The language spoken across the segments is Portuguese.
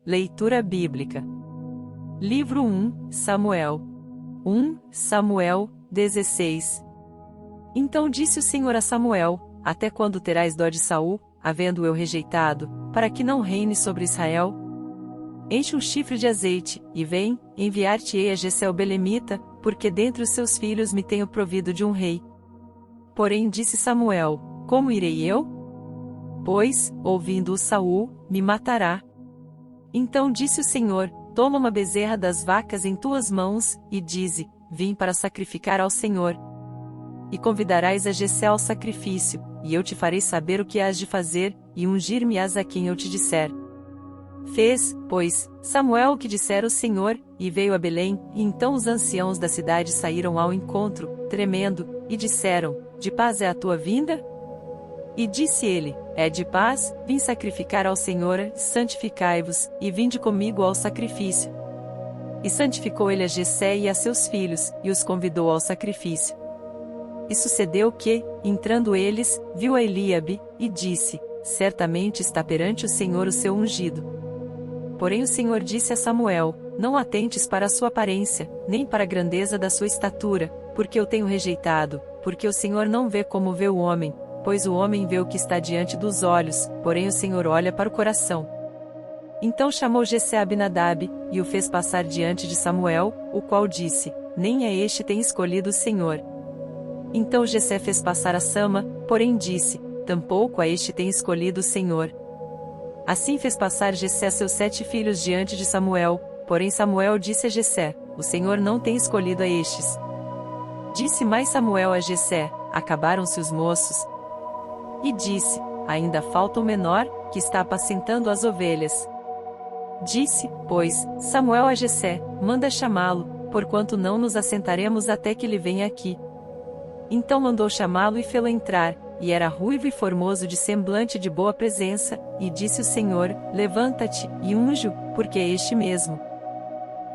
Leitura Bíblica. Livro 1, Samuel. 1 Samuel 16. Então disse o Senhor a Samuel: Até quando terás dó de Saul, havendo eu rejeitado, para que não reine sobre Israel? Enche um chifre de azeite, e vem, enviar-te-ei a Jessé o belemita, porque dentre os seus filhos me tenho provido de um rei. Porém disse Samuel: Como irei eu? Pois, ouvindo-o Saul, me matará. Então disse o Senhor: Toma uma bezerra das vacas em tuas mãos, e dize: Vim para sacrificar ao Senhor. E convidarás a Jessé ao sacrifício, e eu te farei saber o que hás de fazer, e ungir-me-ás a quem eu te disser. Fez, pois, Samuel o que dissera o Senhor, e veio a Belém, e então os anciãos da cidade saíram ao encontro, tremendo, e disseram: De paz é a tua vinda? E disse ele: É de paz, vim sacrificar ao Senhor, santificai-vos, e vinde comigo ao sacrifício. E santificou ele a Jessé e a seus filhos, e os convidou ao sacrifício. E sucedeu que, entrando eles, viu a Eliabe, e disse: Certamente está perante o Senhor o seu ungido. Porém o Senhor disse a Samuel: Não atentes para a sua aparência, nem para a grandeza da sua estatura, porque eu tenho rejeitado, porque o Senhor não vê como vê o homem, pois o homem vê o que está diante dos olhos, porém o Senhor olha para o coração. Então chamou Jessé a Abinadab, e o fez passar diante de Samuel, o qual disse: Nem a este tem escolhido o Senhor. Então Jessé fez passar a Sama, porém disse: Tampouco a este tem escolhido o Senhor. Assim fez passar Jessé seus 7 filhos diante de Samuel, porém Samuel disse a Jessé: O Senhor não tem escolhido a estes. Disse mais Samuel a Jessé: Acabaram-se os moços. E disse: Ainda falta o menor, que está apacentando as ovelhas. Disse, pois, Samuel a Jessé: Manda chamá-lo, porquanto não nos assentaremos até que ele venha aqui. Então mandou chamá-lo e fê-lo entrar, e era ruivo e formoso de semblante de boa presença, e disse o Senhor: Levanta-te, e unge-o, porque é este mesmo.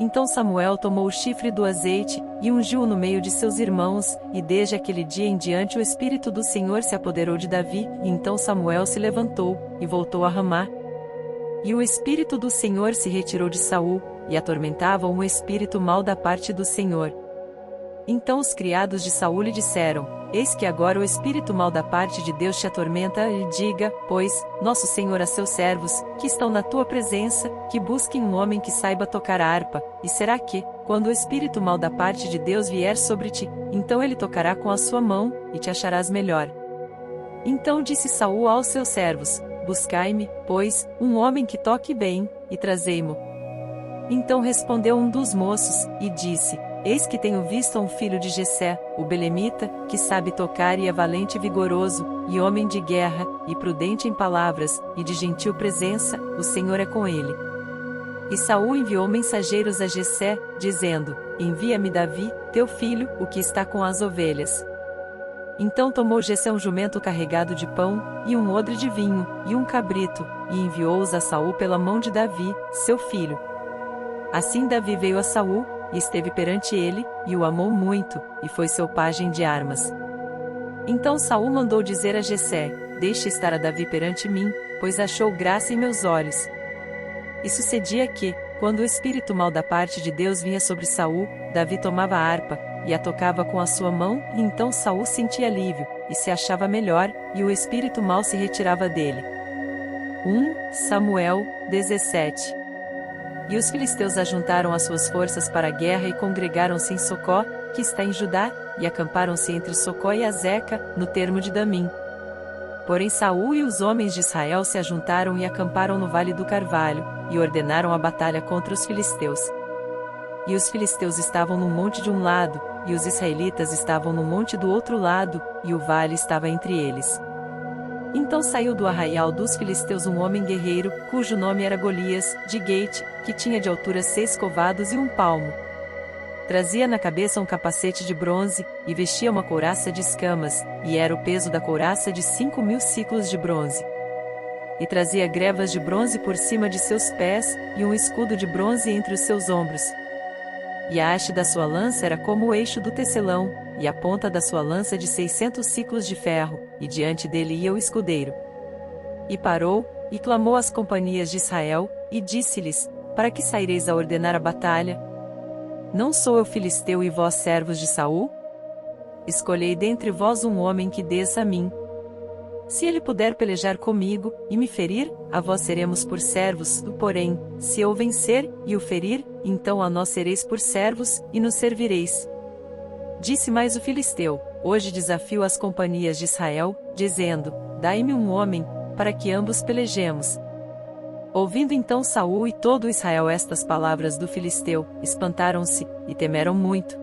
Então Samuel tomou o chifre do azeite, e ungiu-o no meio de seus irmãos, e desde aquele dia em diante o Espírito do Senhor se apoderou de Davi, e então Samuel se levantou, e voltou a Ramá. E o Espírito do Senhor se retirou de Saul, e atormentava-o um espírito mau da parte do Senhor. Então os criados de Saul lhe disseram: Eis que agora o espírito mau da parte de Deus te atormenta, e diga, pois, nosso Senhor a seus servos, que estão na tua presença, que busquem um homem que saiba tocar a harpa, e será que, quando o espírito mau da parte de Deus vier sobre ti, então ele tocará com a sua mão, e te acharás melhor. Então disse Saul aos seus servos: Buscai-me, pois, um homem que toque bem, e trazei-mo. Então respondeu um dos moços, e disse: Eis que tenho visto um filho de Jessé, o belemita, que sabe tocar e é valente e vigoroso, e homem de guerra, e prudente em palavras, e de gentil presença, o Senhor é com ele. E Saul enviou mensageiros a Jessé, dizendo: Envia-me Davi, teu filho, o que está com as ovelhas. Então tomou Jessé um jumento carregado de pão, e um odre de vinho, e um cabrito, e enviou-os a Saul pela mão de Davi, seu filho. Assim Davi veio a Saul, e esteve perante ele, e o amou muito, e foi seu pajem de armas. Então Saul mandou dizer a Jessé: Deixe estar a Davi perante mim, pois achou graça em meus olhos. E sucedia que, quando o espírito mau da parte de Deus vinha sobre Saul, Davi tomava a harpa, e a tocava com a sua mão, e então Saul sentia alívio, e se achava melhor, e o espírito mau se retirava dele. 1 Samuel 17. E os filisteus ajuntaram as suas forças para a guerra e congregaram-se em Socó, que está em Judá, e acamparam-se entre Socó e Azeca, no termo de Damim. Porém Saul e os homens de Israel se ajuntaram e acamparam no vale do Carvalho, e ordenaram a batalha contra os filisteus. E os filisteus estavam no monte de um lado, e os israelitas estavam no monte do outro lado, e o vale estava entre eles. Então saiu do arraial dos filisteus um homem guerreiro, cujo nome era Golias, de Gate, que tinha de altura 6 covados e 1 palmo. Trazia na cabeça um capacete de bronze, e vestia uma couraça de escamas, e era o peso da couraça de 5.000 siclos de bronze. E trazia grevas de bronze por cima de seus pés, e um escudo de bronze entre os seus ombros. E a haste da sua lança era como o eixo do tecelão, e a ponta da sua lança de 600 siclos de ferro, e diante dele ia o escudeiro. E parou, e clamou às companhias de Israel, e disse-lhes: Para que saireis a ordenar a batalha? Não sou eu filisteu e vós servos de Saul? Escolhei dentre vós um homem que desça a mim. Se ele puder pelejar comigo, e me ferir, a vós seremos por servos, porém, se eu vencer, e o ferir, então a nós sereis por servos, e nos servireis. Disse mais o filisteu: Hoje desafio as companhias de Israel, dizendo: Dai-me um homem, para que ambos pelejemos. Ouvindo então Saul e todo Israel estas palavras do filisteu, espantaram-se, e temeram muito.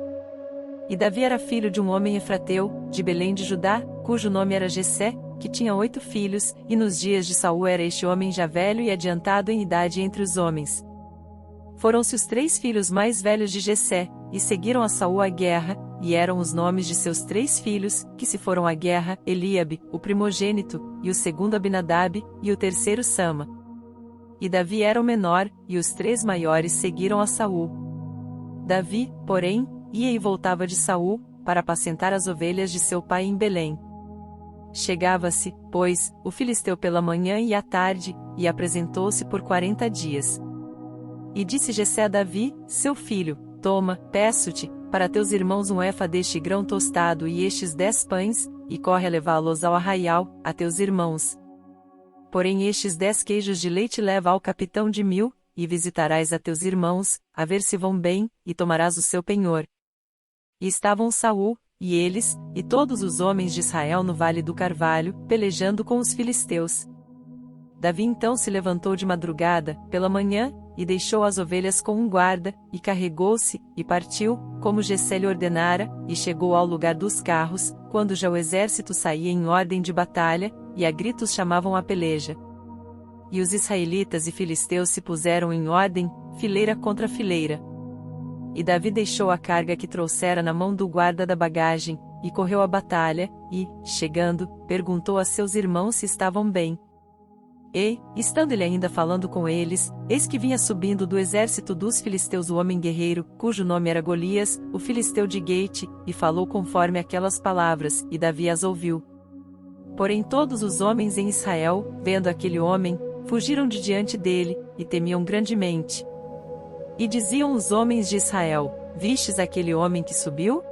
E Davi era filho de um homem efrateu, de Belém de Judá, cujo nome era Jessé, que tinha 8 filhos, e nos dias de Saul era este homem já velho e adiantado em idade entre os homens. Foram-se os 3 filhos mais velhos de Jessé, e seguiram a Saul à guerra, e eram os nomes de seus 3 filhos, que se foram à guerra: Eliabe, o primogênito, e o segundo Abinadab, e o terceiro Sama. E Davi era o menor, e os 3 maiores seguiram a Saul. Davi, porém, ia e voltava de Saul, para apacentar as ovelhas de seu pai em Belém. Chegava-se, pois, o filisteu pela manhã e à tarde, e apresentou-se por 40 dias. E disse Jessé a Davi, seu filho: Toma, peço-te, para teus irmãos um efa deste grão tostado e estes 10 pães, e corre a levá-los ao arraial, a teus irmãos. Porém estes 10 queijos de leite leva ao capitão de 1000, e visitarás a teus irmãos, a ver se vão bem, e tomarás o seu penhor. E estavam Saul, e eles, e todos os homens de Israel no vale do Carvalho, pelejando com os filisteus. Davi então se levantou de madrugada, pela manhã, e deixou as ovelhas com um guarda, e carregou-se, e partiu, como Jessé lhe ordenara, e chegou ao lugar dos carros, quando já o exército saía em ordem de batalha, e a gritos chamavam a peleja. E os israelitas e filisteus se puseram em ordem, fileira contra fileira. E Davi deixou a carga que trouxera na mão do guarda da bagagem, e correu à batalha, e, chegando, perguntou a seus irmãos se estavam bem. E, estando ele ainda falando com eles, eis que vinha subindo do exército dos filisteus o homem guerreiro, cujo nome era Golias, o filisteu de Gate, e falou conforme aquelas palavras, e Davi as ouviu. Porém todos os homens em Israel, vendo aquele homem, fugiram de diante dele, e temiam grandemente. E diziam os homens de Israel: Vistes aquele homem que subiu?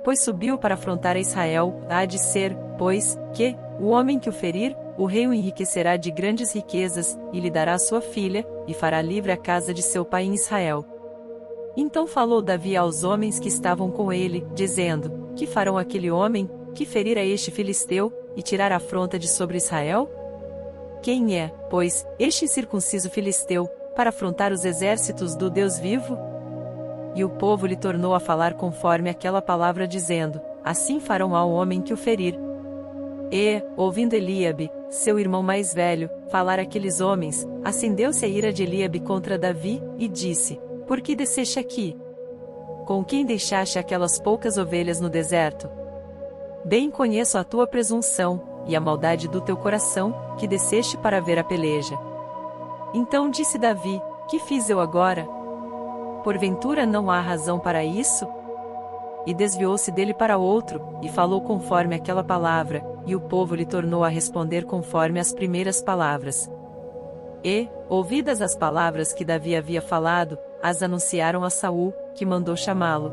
Pois subiu para afrontar a Israel, há de ser, pois, que, o homem que o ferir, o rei o enriquecerá de grandes riquezas, e lhe dará sua filha, e fará livre a casa de seu pai em Israel. Então falou Davi aos homens que estavam com ele, dizendo: Que farão aquele homem, que ferir a este filisteu, e tirar a afronta de sobre Israel? Quem é, pois, este incircunciso filisteu, para afrontar os exércitos do Deus vivo? E o povo lhe tornou a falar conforme aquela palavra, dizendo: Assim farão ao homem que o ferir. E, ouvindo Eliabe, seu irmão mais velho, falar aqueles homens, acendeu-se a ira de Eliabe contra Davi, e disse: Por que desceste aqui? Com quem deixaste aquelas poucas ovelhas no deserto? Bem conheço a tua presunção, e a maldade do teu coração, que desceste para ver a peleja. Então disse Davi: Que fiz eu agora? Porventura não há razão para isso? E desviou-se dele para outro, e falou conforme aquela palavra, e o povo lhe tornou a responder conforme as primeiras palavras. E, ouvidas as palavras que Davi havia falado, as anunciaram a Saul, que mandou chamá-lo.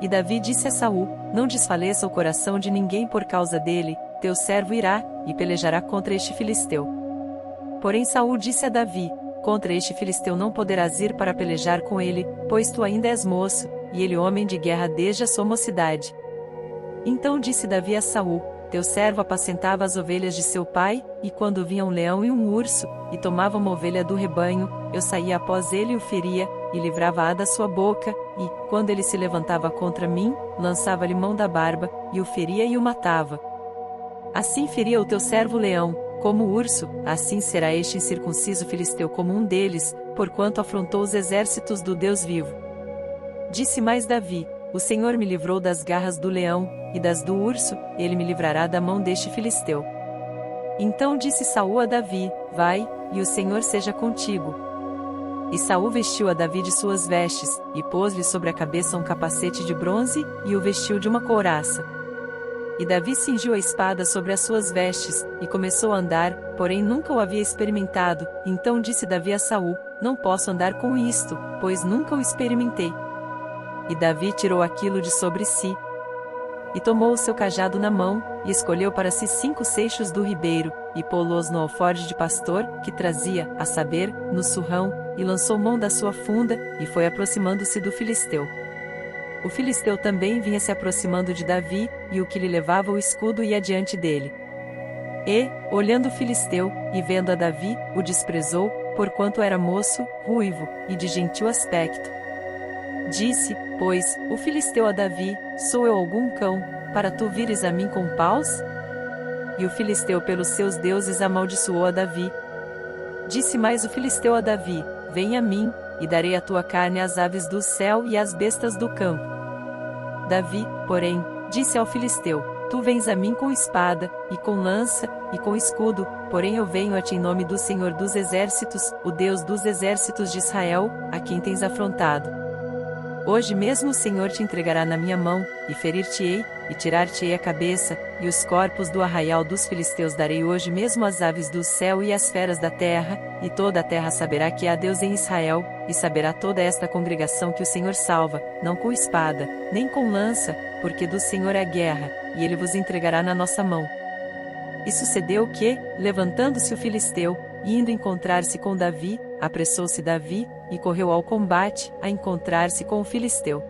E Davi disse a Saul: Não desfaleça o coração de ninguém por causa dele, teu servo irá, e pelejará contra este filisteu. Porém Saul disse a Davi: Contra este filisteu não poderás ir para pelejar com ele, pois tu ainda és moço, e ele homem de guerra desde a sua mocidade. Então disse Davi a Saul: Teu servo apacentava as ovelhas de seu pai, e quando vinha um leão e um urso, e tomava uma ovelha do rebanho, eu saía após ele e o feria, e livrava-a da sua boca, e, quando ele se levantava contra mim, lançava-lhe mão da barba, e o feria e o matava. Assim feria o teu servo leão, como o urso, assim será este incircunciso filisteu como um deles, porquanto afrontou os exércitos do Deus vivo. Disse mais Davi: O Senhor me livrou das garras do leão, e das do urso, ele me livrará da mão deste filisteu. Então disse Saul a Davi: Vai, e o Senhor seja contigo. E Saul vestiu a Davi de suas vestes, e pôs-lhe sobre a cabeça um capacete de bronze, e o vestiu de uma couraça. E Davi cingiu a espada sobre as suas vestes, e começou a andar, porém nunca o havia experimentado. Então disse Davi a Saul: Não posso andar com isto, pois nunca o experimentei. E Davi tirou aquilo de sobre si, e tomou o seu cajado na mão, e escolheu para si 5 seixos do ribeiro, e pô-los no alforje de pastor, que trazia, a saber, no surrão, e lançou mão da sua funda, e foi aproximando-se do filisteu. O filisteu também vinha se aproximando de Davi, e o que lhe levava o escudo ia diante dele. E, olhando o filisteu, e vendo a Davi, o desprezou, porquanto era moço, ruivo, e de gentil aspecto. Disse, pois, o filisteu a Davi: Sou eu algum cão, para tu vires a mim com paus? E o filisteu pelos seus deuses amaldiçoou a Davi. Disse mais o filisteu a Davi: Vem a mim, e darei a tua carne às aves do céu e às bestas do campo. Davi, porém, disse ao filisteu: Tu vens a mim com espada, e com lança, e com escudo, porém eu venho a ti em nome do Senhor dos Exércitos, o Deus dos exércitos de Israel, a quem tens afrontado. Hoje mesmo o Senhor te entregará na minha mão, e ferir-te-ei, e tirar-te-ei a cabeça, e os corpos do arraial dos filisteus darei hoje mesmo às aves do céu e às feras da terra, e toda a terra saberá que há Deus em Israel, e saberá toda esta congregação que o Senhor salva, não com espada, nem com lança, porque do Senhor é a guerra, e ele vos entregará na nossa mão. E sucedeu que, levantando-se o filisteu, e indo encontrar-se com Davi, apressou-se Davi, e correu ao combate, a encontrar-se com o filisteu.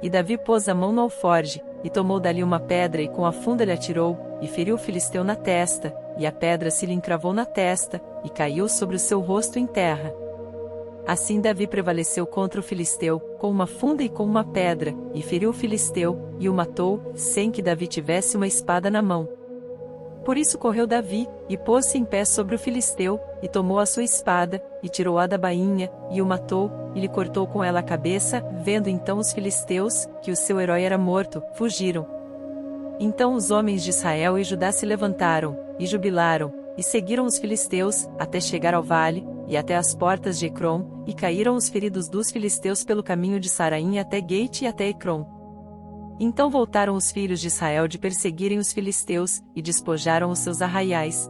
E Davi pôs a mão no alforje, e tomou dali uma pedra e com a funda lhe atirou, e feriu o filisteu na testa, e a pedra se lhe encravou na testa, e caiu sobre o seu rosto em terra. Assim Davi prevaleceu contra o filisteu, com uma funda e com uma pedra, e feriu o filisteu, e o matou, sem que Davi tivesse uma espada na mão. Por isso correu Davi, e pôs-se em pé sobre o filisteu, e tomou a sua espada, e tirou-a da bainha, e o matou, e lhe cortou com ela a cabeça. Vendo então os filisteus, que o seu herói era morto, fugiram. Então os homens de Israel e Judá se levantaram, e jubilaram, e seguiram os filisteus, até chegar ao vale, e até as portas de Ecrom, e caíram os feridos dos filisteus pelo caminho de Saraim até Gate e até Ecrom. Então voltaram os filhos de Israel de perseguirem os filisteus, e despojaram os seus arraiais.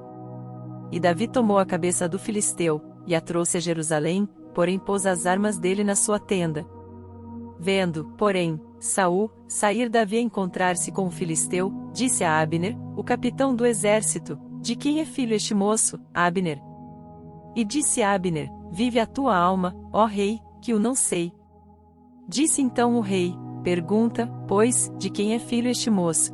E Davi tomou a cabeça do filisteu, e a trouxe a Jerusalém, porém pôs as armas dele na sua tenda. Vendo, porém, Saul, sair Davi a encontrar-se com o filisteu, disse a Abner, o capitão do exército: De quem é filho este moço, Abner? E disse Abner: Vive a tua alma, ó rei, que o não sei. Disse então o rei: Pergunta, pois, de quem é filho este moço?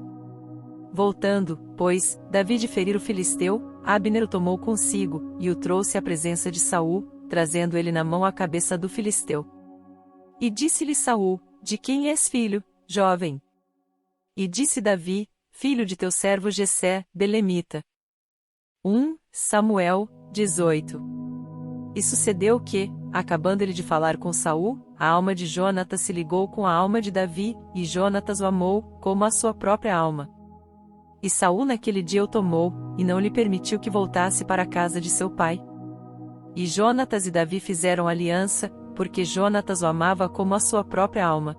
Voltando, pois, Davi de ferir o filisteu, Abner o tomou consigo, e o trouxe à presença de Saul, trazendo ele na mão a cabeça do filisteu. E disse-lhe Saul: De quem és filho, jovem? E disse Davi: Filho de teu servo Jessé, belemita. 1 Samuel 18. E sucedeu que, acabando ele de falar com Saul, a alma de Jonatas se ligou com a alma de Davi, e Jonatas o amou, como a sua própria alma. E Saul naquele dia o tomou, e não lhe permitiu que voltasse para a casa de seu pai. E Jonatas e Davi fizeram aliança, porque Jonatas o amava como a sua própria alma.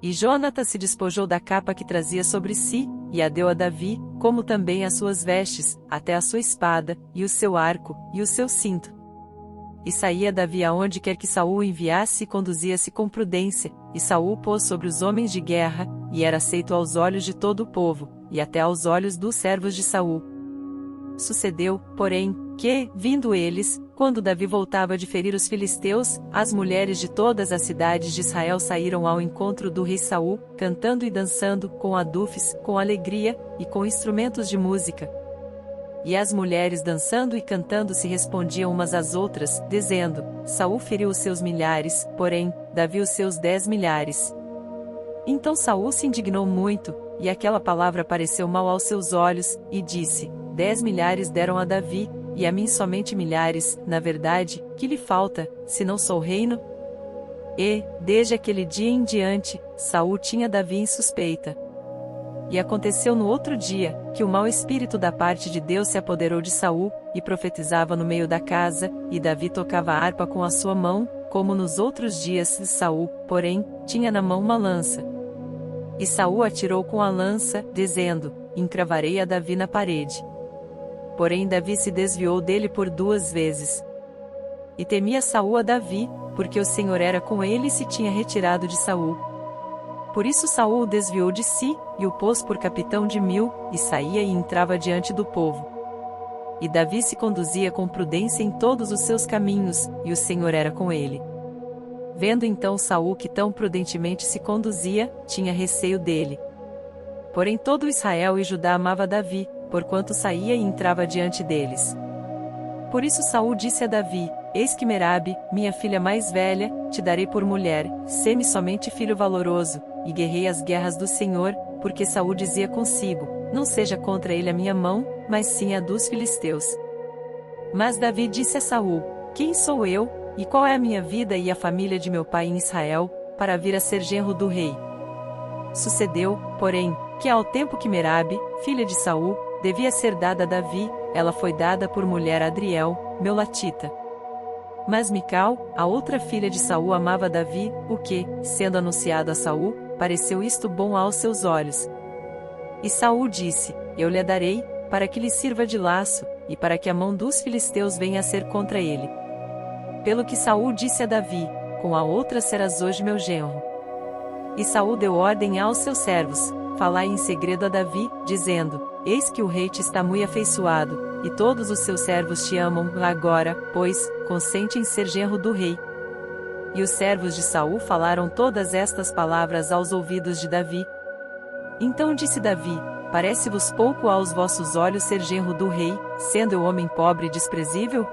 E Jonatas se despojou da capa que trazia sobre si, e a deu a Davi, como também as suas vestes, até a sua espada, e o seu arco, e o seu cinto. E saía Davi aonde quer que Saul o enviasse e conduzia-se com prudência, e Saul pôs sobre os homens de guerra, e era aceito aos olhos de todo o povo, e até aos olhos dos servos de Saul. Sucedeu, porém, que, vindo eles, quando Davi voltava de ferir os filisteus, as mulheres de todas as cidades de Israel saíram ao encontro do rei Saul, cantando e dançando, com adufes, com alegria, e com instrumentos de música. E as mulheres dançando e cantando se respondiam umas às outras, dizendo: Saul feriu os seus milhares, porém, Davi os seus 10 milhares. Então Saul se indignou muito, e aquela palavra pareceu mal aos seus olhos, e disse: 10 milhares deram a Davi, e a mim somente milhares. Na verdade, que lhe falta, se não sou reino? E, desde aquele dia em diante, Saul tinha Davi em suspeita. E aconteceu no outro dia, que o mau espírito da parte de Deus se apoderou de Saul, e profetizava no meio da casa, e Davi tocava a harpa com a sua mão, como nos outros dias. Saul, porém, tinha na mão uma lança. E Saul atirou com a lança, dizendo: encravarei a Davi na parede. Porém Davi se desviou dele por 2 vezes. E temia Saul a Davi, porque o Senhor era com ele e se tinha retirado de Saul. Por isso Saul o desviou de si, e o pôs por capitão de 1000, e saía e entrava diante do povo. E Davi se conduzia com prudência em todos os seus caminhos, e o Senhor era com ele. Vendo então Saul que tão prudentemente se conduzia, tinha receio dele. Porém todo Israel e Judá amava Davi, porquanto saía e entrava diante deles. Por isso Saul disse a Davi: eis que Merabe, minha filha mais velha, te darei por mulher, sê-me somente filho valoroso, e guerrei as guerras do Senhor, porque Saul dizia consigo: não seja contra ele a minha mão, mas sim a dos filisteus. Mas Davi disse a Saul: quem sou eu, e qual é a minha vida e a família de meu pai em Israel, para vir a ser genro do rei? Sucedeu, porém, que ao tempo que Merabe, filha de Saul, devia ser dada a Davi, ela foi dada por mulher a Adriel, Meulatita. Mas Mical, a outra filha de Saul, amava Davi, o que, sendo anunciado a Saul, pareceu isto bom aos seus olhos. E Saul disse: eu lhe a darei, para que lhe sirva de laço, e para que a mão dos filisteus venha a ser contra ele. Pelo que Saul disse a Davi: com a outra serás hoje meu genro. E Saul deu ordem aos seus servos: falai em segredo a Davi, dizendo: eis que o rei te está muito afeiçoado, e todos os seus servos te amam. Agora, pois, consente em ser genro do rei. E os servos de Saul falaram todas estas palavras aos ouvidos de Davi. Então disse Davi: parece-vos pouco aos vossos olhos ser genro do rei, sendo eu homem pobre e desprezível?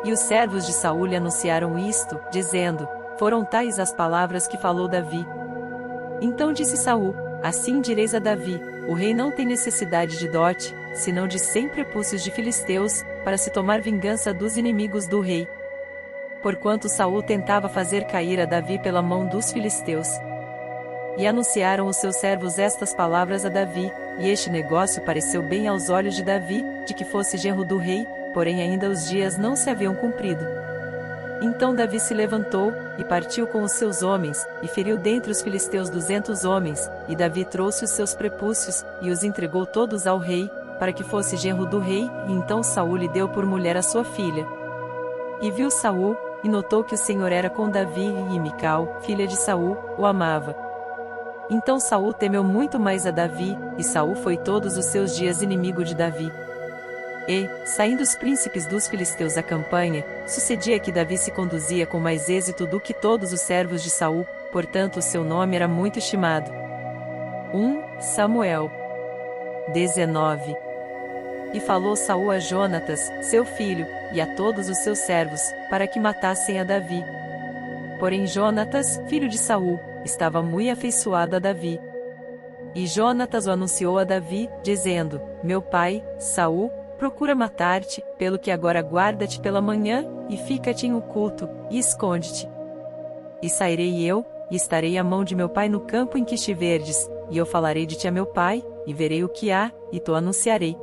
E os servos de Saul lhe anunciaram isto, dizendo: foram tais as palavras que falou Davi. Então disse Saul: assim direis a Davi: o rei não tem necessidade de dote, senão de 100 prepúcios de filisteus, para se tomar vingança dos inimigos do rei. Porquanto Saul tentava fazer cair a Davi pela mão dos filisteus. E anunciaram os seus servos estas palavras a Davi, e este negócio pareceu bem aos olhos de Davi, de que fosse genro do rei, porém ainda os dias não se haviam cumprido. Então Davi se levantou, e partiu com os seus homens, e feriu dentre os filisteus 200 homens, e Davi trouxe os seus prepúcios, e os entregou todos ao rei, para que fosse genro do rei, e então Saul lhe deu por mulher a sua filha. E viu Saul, e notou que o Senhor era com Davi, e Mical, filha de Saul, o amava. Então Saul temeu muito mais a Davi, e Saul foi todos os seus dias inimigo de Davi. E, saindo os príncipes dos filisteus à campanha, sucedia que Davi se conduzia com mais êxito do que todos os servos de Saul, portanto o seu nome era muito estimado. 1 Samuel 19. E falou Saul a Jonatas, seu filho, e a todos os seus servos, para que matassem a Davi. Porém Jonatas, filho de Saul, estava muito afeiçoado a Davi. E Jonatas o anunciou a Davi, dizendo: meu pai, Saul, procura matar-te, pelo que agora guarda-te pela manhã, e fica-te em oculto, e esconde-te. E sairei eu, e estarei à mão de meu pai no campo em que estiverdes, e eu falarei de ti a meu pai, e verei o que há, e te anunciarei.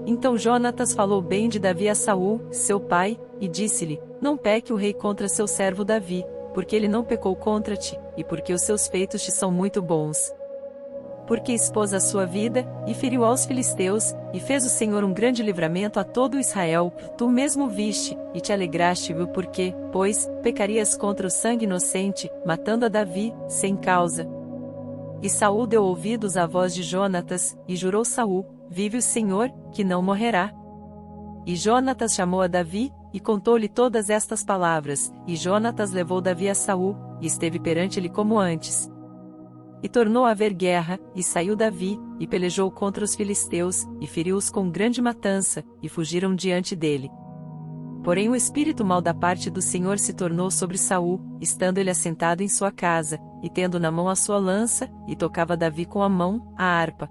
Então Jonatas falou bem de Davi a Saul, seu pai, e disse-lhe: não peque o rei contra seu servo Davi, porque ele não pecou contra ti, e porque os seus feitos te são muito bons. Porque expôs a sua vida, e feriu aos filisteus, e fez o Senhor um grande livramento a todo Israel, tu mesmo viste, e te alegraste, viu porque, pois, pecarias contra o sangue inocente, matando a Davi, sem causa. E Saul deu ouvidos à voz de Jonatas, e jurou Saul: vive o Senhor, que não morrerá. E Jonatas chamou a Davi, e contou-lhe todas estas palavras, e Jonatas levou Davi a Saul, e esteve perante ele como antes. E tornou a haver guerra, e saiu Davi, e pelejou contra os filisteus, e feriu-os com grande matança, e fugiram diante dele. Porém o espírito mau da parte do Senhor se tornou sobre Saul, estando ele assentado em sua casa, e tendo na mão a sua lança, e tocava Davi com a mão, a harpa.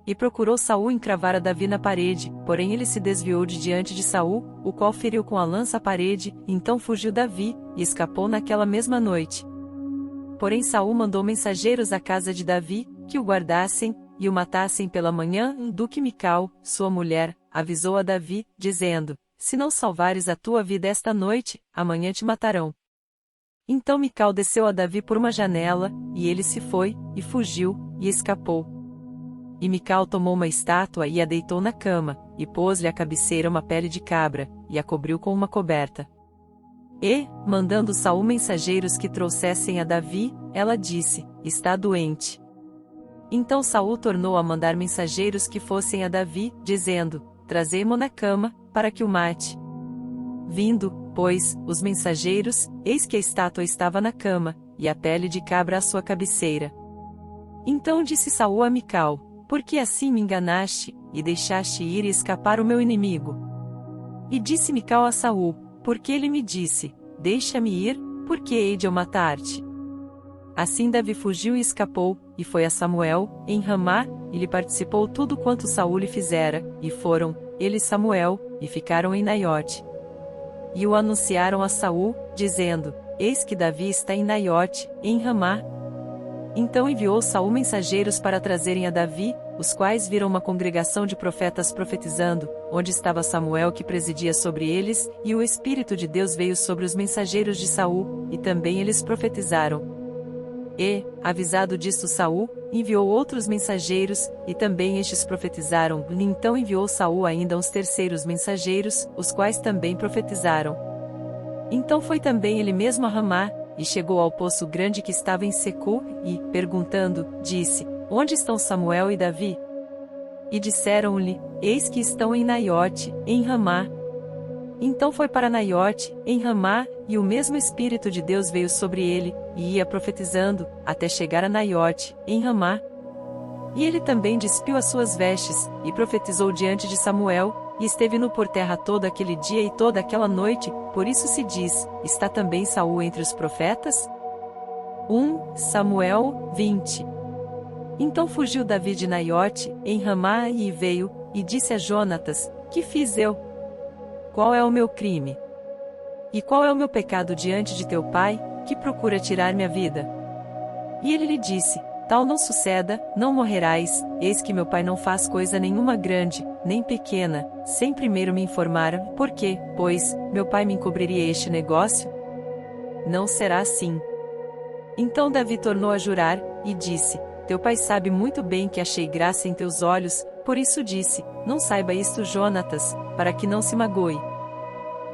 E procurou Saul encravar a Davi na parede, porém ele se desviou de diante de Saul, o qual feriu com a lança a parede, então fugiu Davi, e escapou naquela mesma noite. Porém Saul mandou mensageiros à casa de Davi, que o guardassem, e o matassem pela manhã, do que Mical, sua mulher, avisou a Davi, dizendo: se não salvares a tua vida esta noite, amanhã te matarão. Então Mical desceu a Davi por uma janela, e ele se foi, e fugiu, e escapou. E Mical tomou uma estátua e a deitou na cama, e pôs-lhe à cabeceira uma pele de cabra, e a cobriu com uma coberta. E, mandando Saul mensageiros que trouxessem a Davi, ela disse: está doente. Então Saul tornou a mandar mensageiros que fossem a Davi, dizendo: trazei-mo na cama, para que o mate. Vindo, pois, os mensageiros, eis que a estátua estava na cama, e a pele de cabra à sua cabeceira. Então disse Saul a Mical: por que assim me enganaste, e deixaste ir e escapar o meu inimigo? E disse Mical a Saul: porque ele me disse: deixa-me ir, porque hei de eu matar-te. Assim Davi fugiu e escapou, e foi a Samuel, em Ramá, e lhe participou tudo quanto Saul lhe fizera, e foram, ele e Samuel, e ficaram em Naiote. E o anunciaram a Saul, dizendo: eis que Davi está em Naiote, em Ramá. Então enviou Saul mensageiros para trazerem a Davi, os quais viram uma congregação de profetas profetizando, onde estava Samuel que presidia sobre eles, e o Espírito de Deus veio sobre os mensageiros de Saul, e também eles profetizaram. E, avisado disto Saul, enviou outros mensageiros, e também estes profetizaram. Então enviou Saul ainda uns terceiros mensageiros, os quais também profetizaram. Então foi também ele mesmo a Ramá, e chegou ao poço grande que estava em Secu, e, perguntando, disse: onde estão Samuel e Davi? E disseram-lhe: eis que estão em Naiote, em Ramá. Então foi para Naiote, em Ramá, e o mesmo Espírito de Deus veio sobre ele, e ia profetizando, até chegar a Naiote, em Ramá. E ele também despiu as suas vestes, e profetizou diante de Samuel, e esteve nu por terra todo aquele dia e toda aquela noite, por isso se diz: está também Saul entre os profetas? 1 Samuel 20. Então fugiu Davi de Naiote, em Ramá, e veio, e disse a Jonatas: que fiz eu? Qual é o meu crime? E qual é o meu pecado diante de teu pai, que procura tirar-me a vida? E ele lhe disse: tal não suceda, não morrerás, eis que meu pai não faz coisa nenhuma grande, nem pequena, sem primeiro me informar, por quê, pois, meu pai me encobriria este negócio? Não será assim. Então Davi tornou a jurar, e disse: teu pai sabe muito bem que achei graça em teus olhos, por isso disse: não saiba isto Jonatas, para que não se magoe.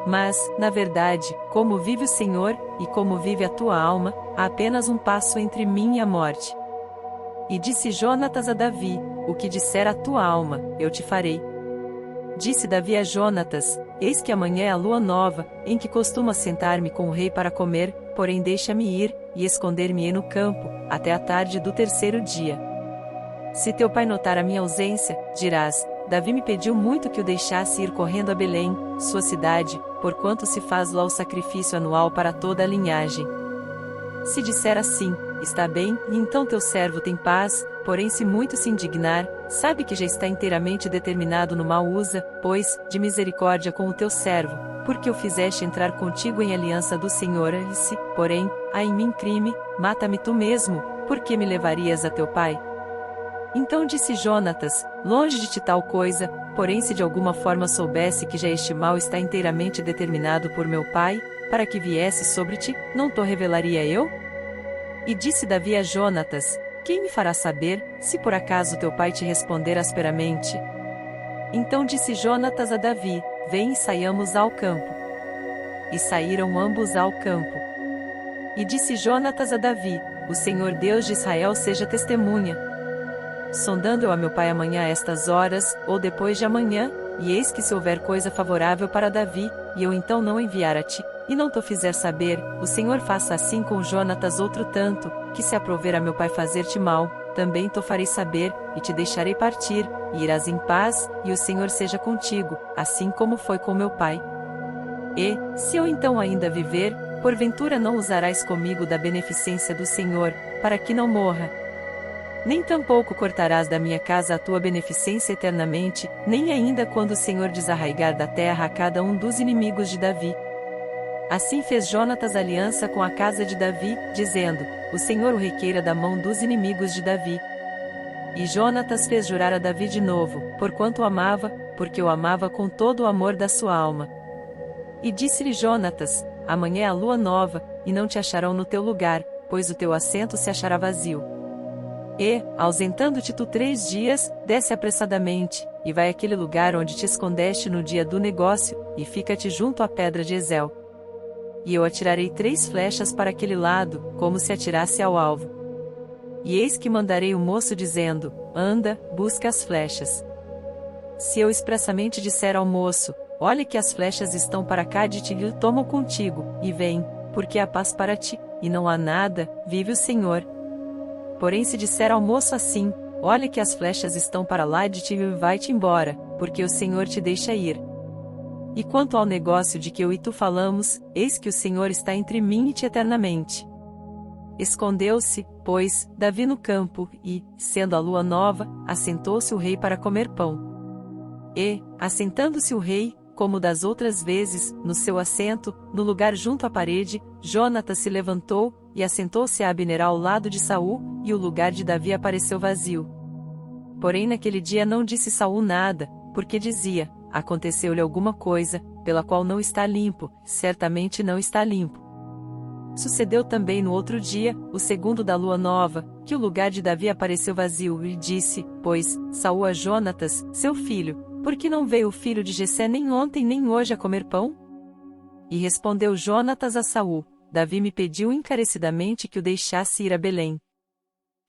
Mas, na verdade, como vive o Senhor, e como vive a tua alma, há apenas um passo entre mim e a morte. E disse Jonatas a Davi: o que disser a tua alma, eu te farei. Disse Davi a Jonatas: eis que amanhã é a lua nova, em que costumo assentar-me com o rei para comer, porém deixa-me ir, e esconder-me-ei no campo, até a tarde do terceiro dia. Se teu pai notar a minha ausência, dirás: Davi me pediu muito que o deixasse ir correndo a Belém, sua cidade, porquanto se faz lá o sacrifício anual para toda a linhagem. Se disser assim: está bem, e então teu servo tem paz, porém se muito se indignar, sabe que já está inteiramente determinado no mal usa, pois, de misericórdia com o teu servo, porque o fizeste entrar contigo em aliança do Senhor, e se, porém, há em mim crime, mata-me tu mesmo, porque me levarias a teu pai? Então disse Jonatas: longe de ti tal coisa, porém se de alguma forma soubesse que já este mal está inteiramente determinado por meu pai, para que viesse sobre ti, não te revelaria eu? E disse Davi a Jonatas: quem me fará saber, se por acaso teu pai te responder asperamente? Então disse Jonatas a Davi: vem e saiamos ao campo. E saíram ambos ao campo. E disse Jonatas a Davi: o Senhor Deus de Israel seja testemunha. Sondando eu a meu pai amanhã a estas horas, ou depois de amanhã, e eis que se houver coisa favorável para Davi, e eu então não enviar a ti, e não te fizer saber, o Senhor faça assim com Jonatas outro tanto, que se aprover a meu pai fazer-te mal, também te farei saber, e te deixarei partir, e irás em paz, e o Senhor seja contigo, assim como foi com meu pai. E, se eu então ainda viver, porventura não usarás comigo da beneficência do Senhor, para que não morra. Nem tampouco cortarás da minha casa a tua beneficência eternamente, nem ainda quando o Senhor desarraigar da terra a cada um dos inimigos de Davi. Assim fez Jonatas aliança com a casa de Davi, dizendo: o Senhor o requeira da mão dos inimigos de Davi. E Jonatas fez jurar a Davi de novo, porquanto o amava, porque o amava com todo o amor da sua alma. E disse-lhe Jonatas: amanhã é a lua nova, e não te acharão no teu lugar, pois o teu assento se achará vazio. E, ausentando-te tu 3 dias, desce apressadamente, e vai àquele lugar onde te escondeste no dia do negócio, e fica-te junto à pedra de Ezel. E eu atirarei 3 flechas para aquele lado, como se atirasse ao alvo. E eis que mandarei o moço dizendo, anda, busca as flechas. Se eu expressamente disser ao moço, olha que as flechas estão para cá de ti e tomam contigo, e vem, porque há paz para ti, e não há nada, vive o Senhor. Porém se disser ao moço assim, olha que as flechas estão para lá de ti e vai-te embora, porque o Senhor te deixa ir. E quanto ao negócio de que eu e tu falamos, eis que o Senhor está entre mim e ti eternamente. Escondeu-se, pois, Davi no campo, e, sendo a lua nova, assentou-se o rei para comer pão. E, assentando-se o rei, como das outras vezes, no seu assento, no lugar junto à parede, Jonatas se levantou, e assentou-se a Abner ao lado de Saul, e o lugar de Davi apareceu vazio. Porém naquele dia não disse Saul nada, porque dizia, aconteceu-lhe alguma coisa, pela qual não está limpo, certamente não está limpo. Sucedeu também no outro dia, o segundo da lua nova, que o lugar de Davi apareceu vazio, e disse, pois, Saul a Jonatas, seu filho, por que não veio o filho de Jessé nem ontem nem hoje a comer pão? E respondeu Jonatas a Saul, Davi me pediu encarecidamente que o deixasse ir a Belém.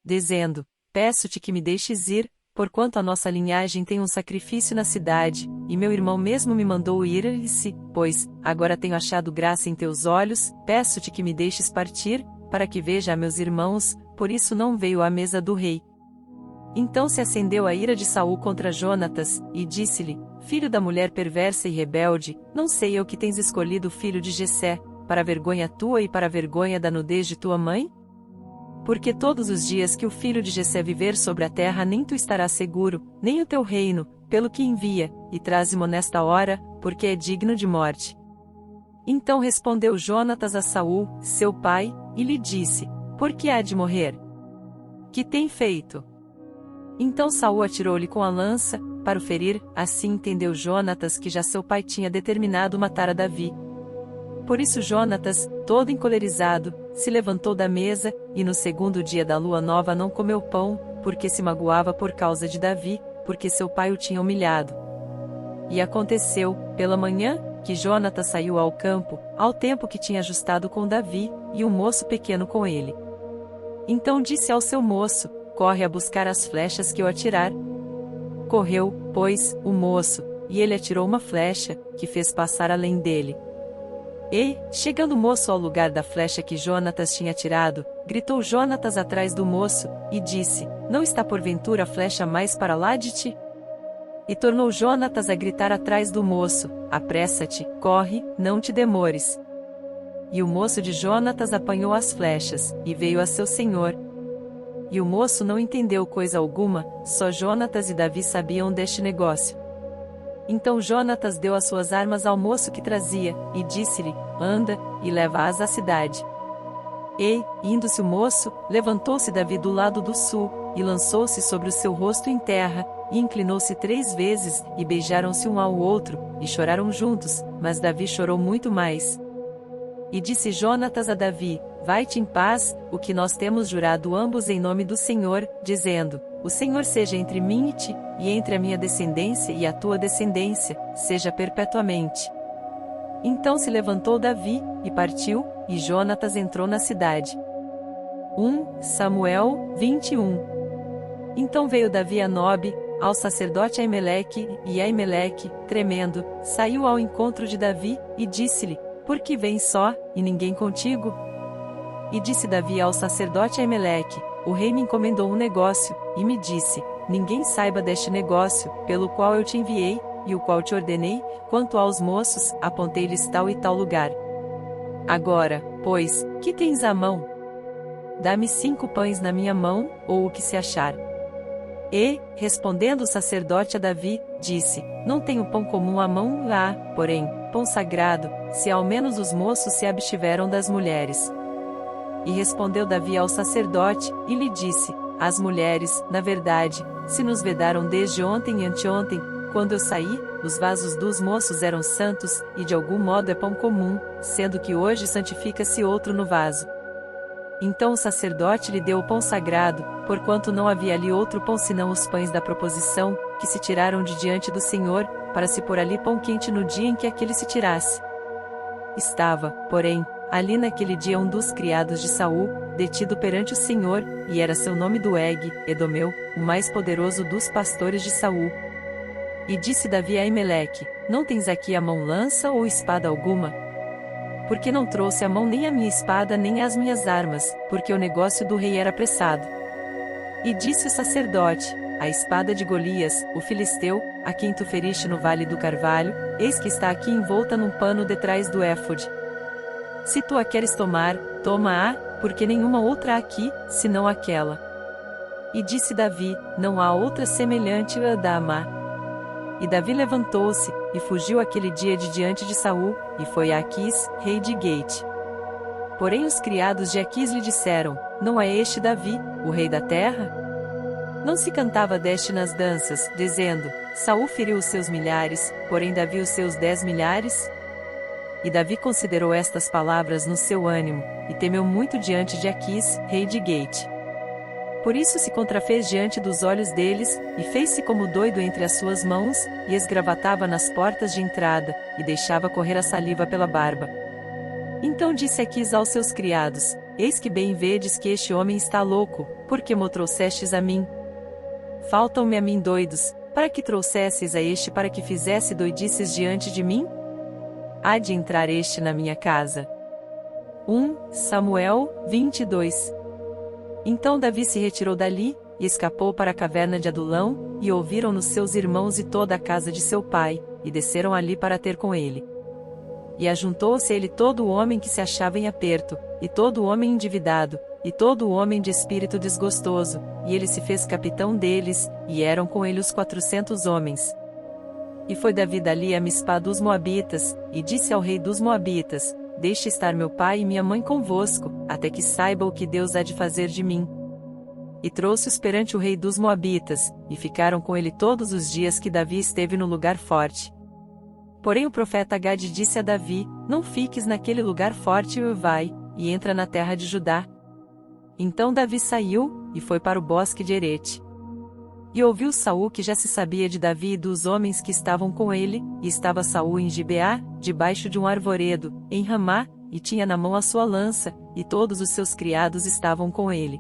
Dizendo, peço-te que me deixes ir, porquanto a nossa linhagem tem um sacrifício na cidade, e meu irmão mesmo me mandou ir, e disse, pois, agora tenho achado graça em teus olhos, peço-te que me deixes partir, para que veja a meus irmãos, por isso não veio à mesa do rei. Então se acendeu a ira de Saul contra Jonatas, e disse-lhe, filho da mulher perversa e rebelde, não sei eu que tens escolhido o filho de Jessé, para a vergonha tua e para a vergonha da nudez de tua mãe? Porque todos os dias que o filho de Jessé viver sobre a terra nem tu estarás seguro, nem o teu reino, pelo que envia, e traze-mo nesta hora, porque é digno de morte. Então respondeu Jonatas a Saul, seu pai, e lhe disse, por que há de morrer? Que tem feito? Então Saul atirou-lhe com a lança, para o ferir, assim entendeu Jonatas que já seu pai tinha determinado matar a Davi. Por isso Jonatas, todo encolerizado, se levantou da mesa, e no segundo dia da lua nova não comeu pão, porque se magoava por causa de Davi, porque seu pai o tinha humilhado. E aconteceu, pela manhã, que Jonatas saiu ao campo, ao tempo que tinha ajustado com Davi, e um moço pequeno com ele. Então disse ao seu moço, corre a buscar as flechas que eu atirar. Correu, pois, o moço, e ele atirou uma flecha, que fez passar além dele. E, chegando o moço ao lugar da flecha que Jonatas tinha atirado, gritou Jonatas atrás do moço, e disse, não está porventura a flecha mais para lá de ti? E tornou Jonatas a gritar atrás do moço, apressa-te, corre, não te demores. E o moço de Jonatas apanhou as flechas, e veio a seu senhor. E o moço não entendeu coisa alguma, só Jonatas e Davi sabiam deste negócio. Então Jonatas deu as suas armas ao moço que trazia, e disse-lhe, anda, e leva-as à cidade. E, indo-se o moço, levantou-se Davi do lado do sul, e lançou-se sobre o seu rosto em terra, e inclinou-se 3 vezes, e beijaram-se um ao outro, e choraram juntos, mas Davi chorou muito mais. E disse Jonatas a Davi, vai-te em paz, o que nós temos jurado ambos em nome do Senhor, dizendo, o Senhor seja entre mim e ti, e entre a minha descendência e a tua descendência, seja perpetuamente. Então se levantou Davi, e partiu, e Jonatas entrou na cidade. 1 Samuel 21. Então veio Davi a Nobe, ao sacerdote Aimeleque, e Aimeleque, tremendo, saiu ao encontro de Davi, e disse-lhe, por que vens só, e ninguém contigo? E disse Davi ao sacerdote Aimeleque, o rei me encomendou um negócio, e me disse, ninguém saiba deste negócio, pelo qual eu te enviei, e o qual te ordenei, quanto aos moços, apontei-lhes tal e tal lugar. Agora, pois, que tens à mão? Dá-me 5 pães na minha mão, ou o que se achar. E, respondendo o sacerdote a Davi, disse, não tenho pão comum à mão, porém, pão sagrado, se ao menos os moços se abstiveram das mulheres. E respondeu Davi ao sacerdote, e lhe disse, as mulheres, na verdade, se nos vedaram desde ontem e anteontem, quando eu saí, os vasos dos moços eram santos, e de algum modo é pão comum, sendo que hoje santifica-se outro no vaso. Então o sacerdote lhe deu o pão sagrado, porquanto não havia ali outro pão senão os pães da proposição, que se tiraram de diante do Senhor, para se pôr ali pão quente no dia em que aquele se tirasse. Estava, porém, ali naquele dia um dos criados de Saul, detido perante o Senhor, e era seu nome Doeg, Edomeu, o mais poderoso dos pastores de Saul. E disse Davi a Aimeleque: Não tens aqui a mão lança ou espada alguma? Porque não trouxe a mão nem a minha espada nem as minhas armas, porque o negócio do rei era apressado. E disse o sacerdote: A espada de Golias, o filisteu, a quem tu feriste no vale do carvalho, eis que está aqui envolta num pano detrás do éfode. Se tu a queres tomar, toma-a, porque nenhuma outra há aqui, senão aquela. E disse Davi: Não há outra semelhante a da Amá. E Davi levantou-se, e fugiu aquele dia de diante de Saul, e foi a Aquis, rei de Gate. Porém os criados de Aquis lhe disseram: Não é este Davi, o rei da terra? Não se cantava deste nas danças, dizendo: Saul feriu os seus milhares, porém Davi os seus 10 milhares? E Davi considerou estas palavras no seu ânimo, e temeu muito diante de Aquis, rei de Gate. Por isso se contrafez diante dos olhos deles, e fez-se como doido entre as suas mãos, e esgravatava nas portas de entrada, e deixava correr a saliva pela barba. Então disse Aquis aos seus criados: Eis que bem vedes que este homem está louco, porque mo trouxestes a mim? Faltam-me a mim doidos, para que trouxesses a este para que fizesse doidices diante de mim? Há de entrar este na minha casa. 1 Samuel 22. Então Davi se retirou dali, e escapou para a caverna de Adulão, e ouviram-no seus irmãos e toda a casa de seu pai, e desceram ali para ter com ele. E ajuntou-se a ele todo o homem que se achava em aperto, e todo o homem endividado, e todo o homem de espírito desgostoso, e ele se fez capitão deles, e eram com ele os 400 homens. E foi Davi dali a Mispá dos Moabitas, e disse ao rei dos Moabitas: Deixe estar meu pai e minha mãe convosco, até que saiba o que Deus há de fazer de mim. E trouxe-os perante o rei dos Moabitas, e ficaram com ele todos os dias que Davi esteve no lugar forte. Porém o profeta Gade disse a Davi: Não fiques naquele lugar forte e vai, e entra na terra de Judá. Então Davi saiu, e foi para o bosque de Herete. E ouviu Saul que já se sabia de Davi e dos homens que estavam com ele, e estava Saul em Gibeá, debaixo de um arvoredo, em Ramá, e tinha na mão a sua lança, e todos os seus criados estavam com ele.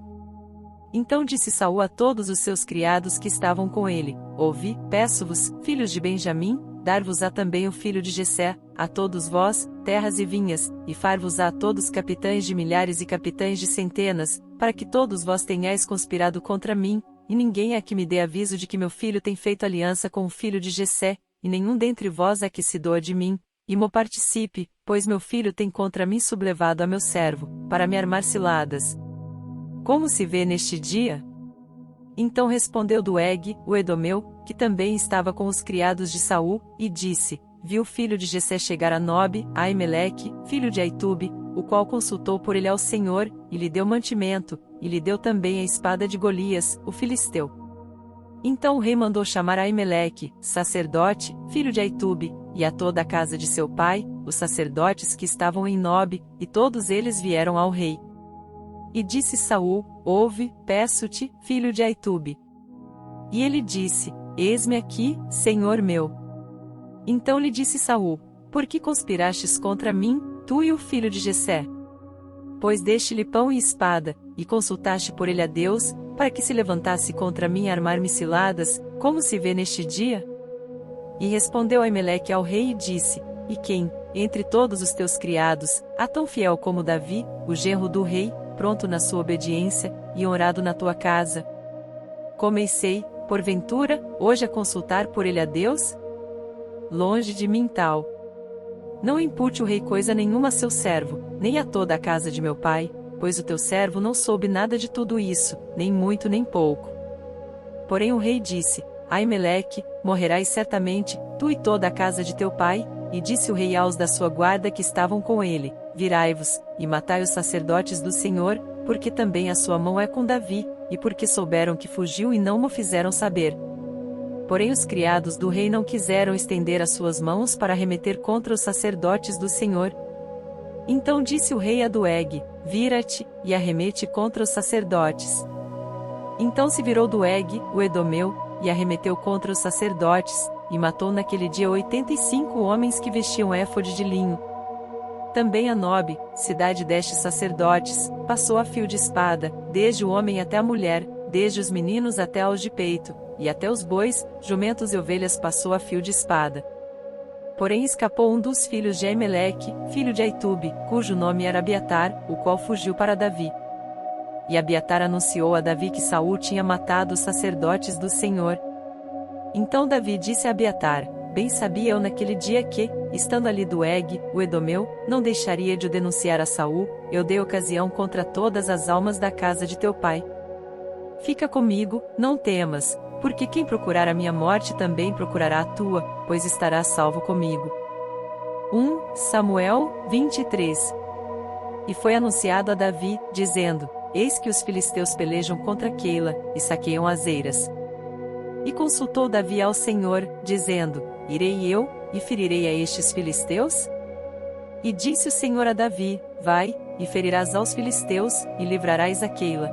Então disse Saul a todos os seus criados que estavam com ele: Ouvi, peço-vos, filhos de Benjamim, dar-vos-á também o filho de Jessé, a todos vós, terras e vinhas, e far-vos-á a todos capitães de milhares e capitães de centenas, para que todos vós tenhais conspirado contra mim, e ninguém é que me dê aviso de que meu filho tem feito aliança com o filho de Jessé, e nenhum dentre vós é que se doa de mim, e mo participe, pois meu filho tem contra mim sublevado a meu servo, para me armar ciladas. Como se vê neste dia? Então respondeu Doeg, o Edomeu, que também estava com os criados de Saul, e disse: Vi o filho de Jessé chegar a Nobe, a Aimeleque, filho de Aitube, o qual consultou por ele ao Senhor, e lhe deu mantimento, e lhe deu também a espada de Golias, o filisteu. Então o rei mandou chamar a Aimeleque, sacerdote, filho de Aitube, e a toda a casa de seu pai, os sacerdotes que estavam em Nobe, e todos eles vieram ao rei. E disse Saul: Ouve, peço-te, filho de Aitube. E ele disse: Eis-me aqui, senhor meu. Então lhe disse Saul: Por que conspirastes contra mim, tu e o filho de Jessé? Pois deste-lhe pão e espada, e consultaste por ele a Deus, para que se levantasse contra mim a armar-me ciladas, como se vê neste dia? E respondeu Aimeleque ao rei e disse: E quem, entre todos os teus criados, há tão fiel como Davi, o genro do rei, pronto na sua obediência, e honrado na tua casa? Comecei, porventura, hoje a consultar por ele a Deus? Longe de mim tal. Não impute o rei coisa nenhuma a seu servo, nem a toda a casa de meu pai, pois o teu servo não soube nada de tudo isso, nem muito nem pouco. Porém o rei disse: Aimeleque, morrerás certamente, tu e toda a casa de teu pai. E disse o rei aos da sua guarda que estavam com ele: Virai-vos, e matai os sacerdotes do Senhor, porque também a sua mão é com Davi, e porque souberam que fugiu e não mo fizeram saber. Porém os criados do rei não quiseram estender as suas mãos para arremeter contra os sacerdotes do Senhor. Então disse o rei a Doeg: Vira-te, e arremete contra os sacerdotes. Então se virou Doeg, o Edomeu, e arremeteu contra os sacerdotes, e matou naquele dia 85 homens que vestiam éfode de linho. Também a Nobe, cidade destes sacerdotes, passou a fio de espada, desde o homem até a mulher, desde os meninos até aos de peito, e até os bois, jumentos e ovelhas passou a fio de espada. Porém escapou um dos filhos de Aimeleque, filho de Aitube, cujo nome era Abiatar, o qual fugiu para Davi. E Abiatar anunciou a Davi que Saul tinha matado os sacerdotes do Senhor. Então Davi disse a Abiatar: Bem sabia eu naquele dia que, estando ali Doeg, o Edomeu, não deixaria de o denunciar a Saul, eu dei ocasião contra todas as almas da casa de teu pai. Fica comigo, não temas, porque quem procurar a minha morte também procurará a tua, pois estará salvo comigo. 1 Samuel 23. E foi anunciado a Davi, dizendo: Eis que os filisteus pelejam contra Keila, e saqueiam as eiras. E consultou Davi ao Senhor, dizendo: Irei eu, e ferirei a estes filisteus? E disse o Senhor a Davi: Vai, e ferirás aos filisteus, e livrarás a Keila.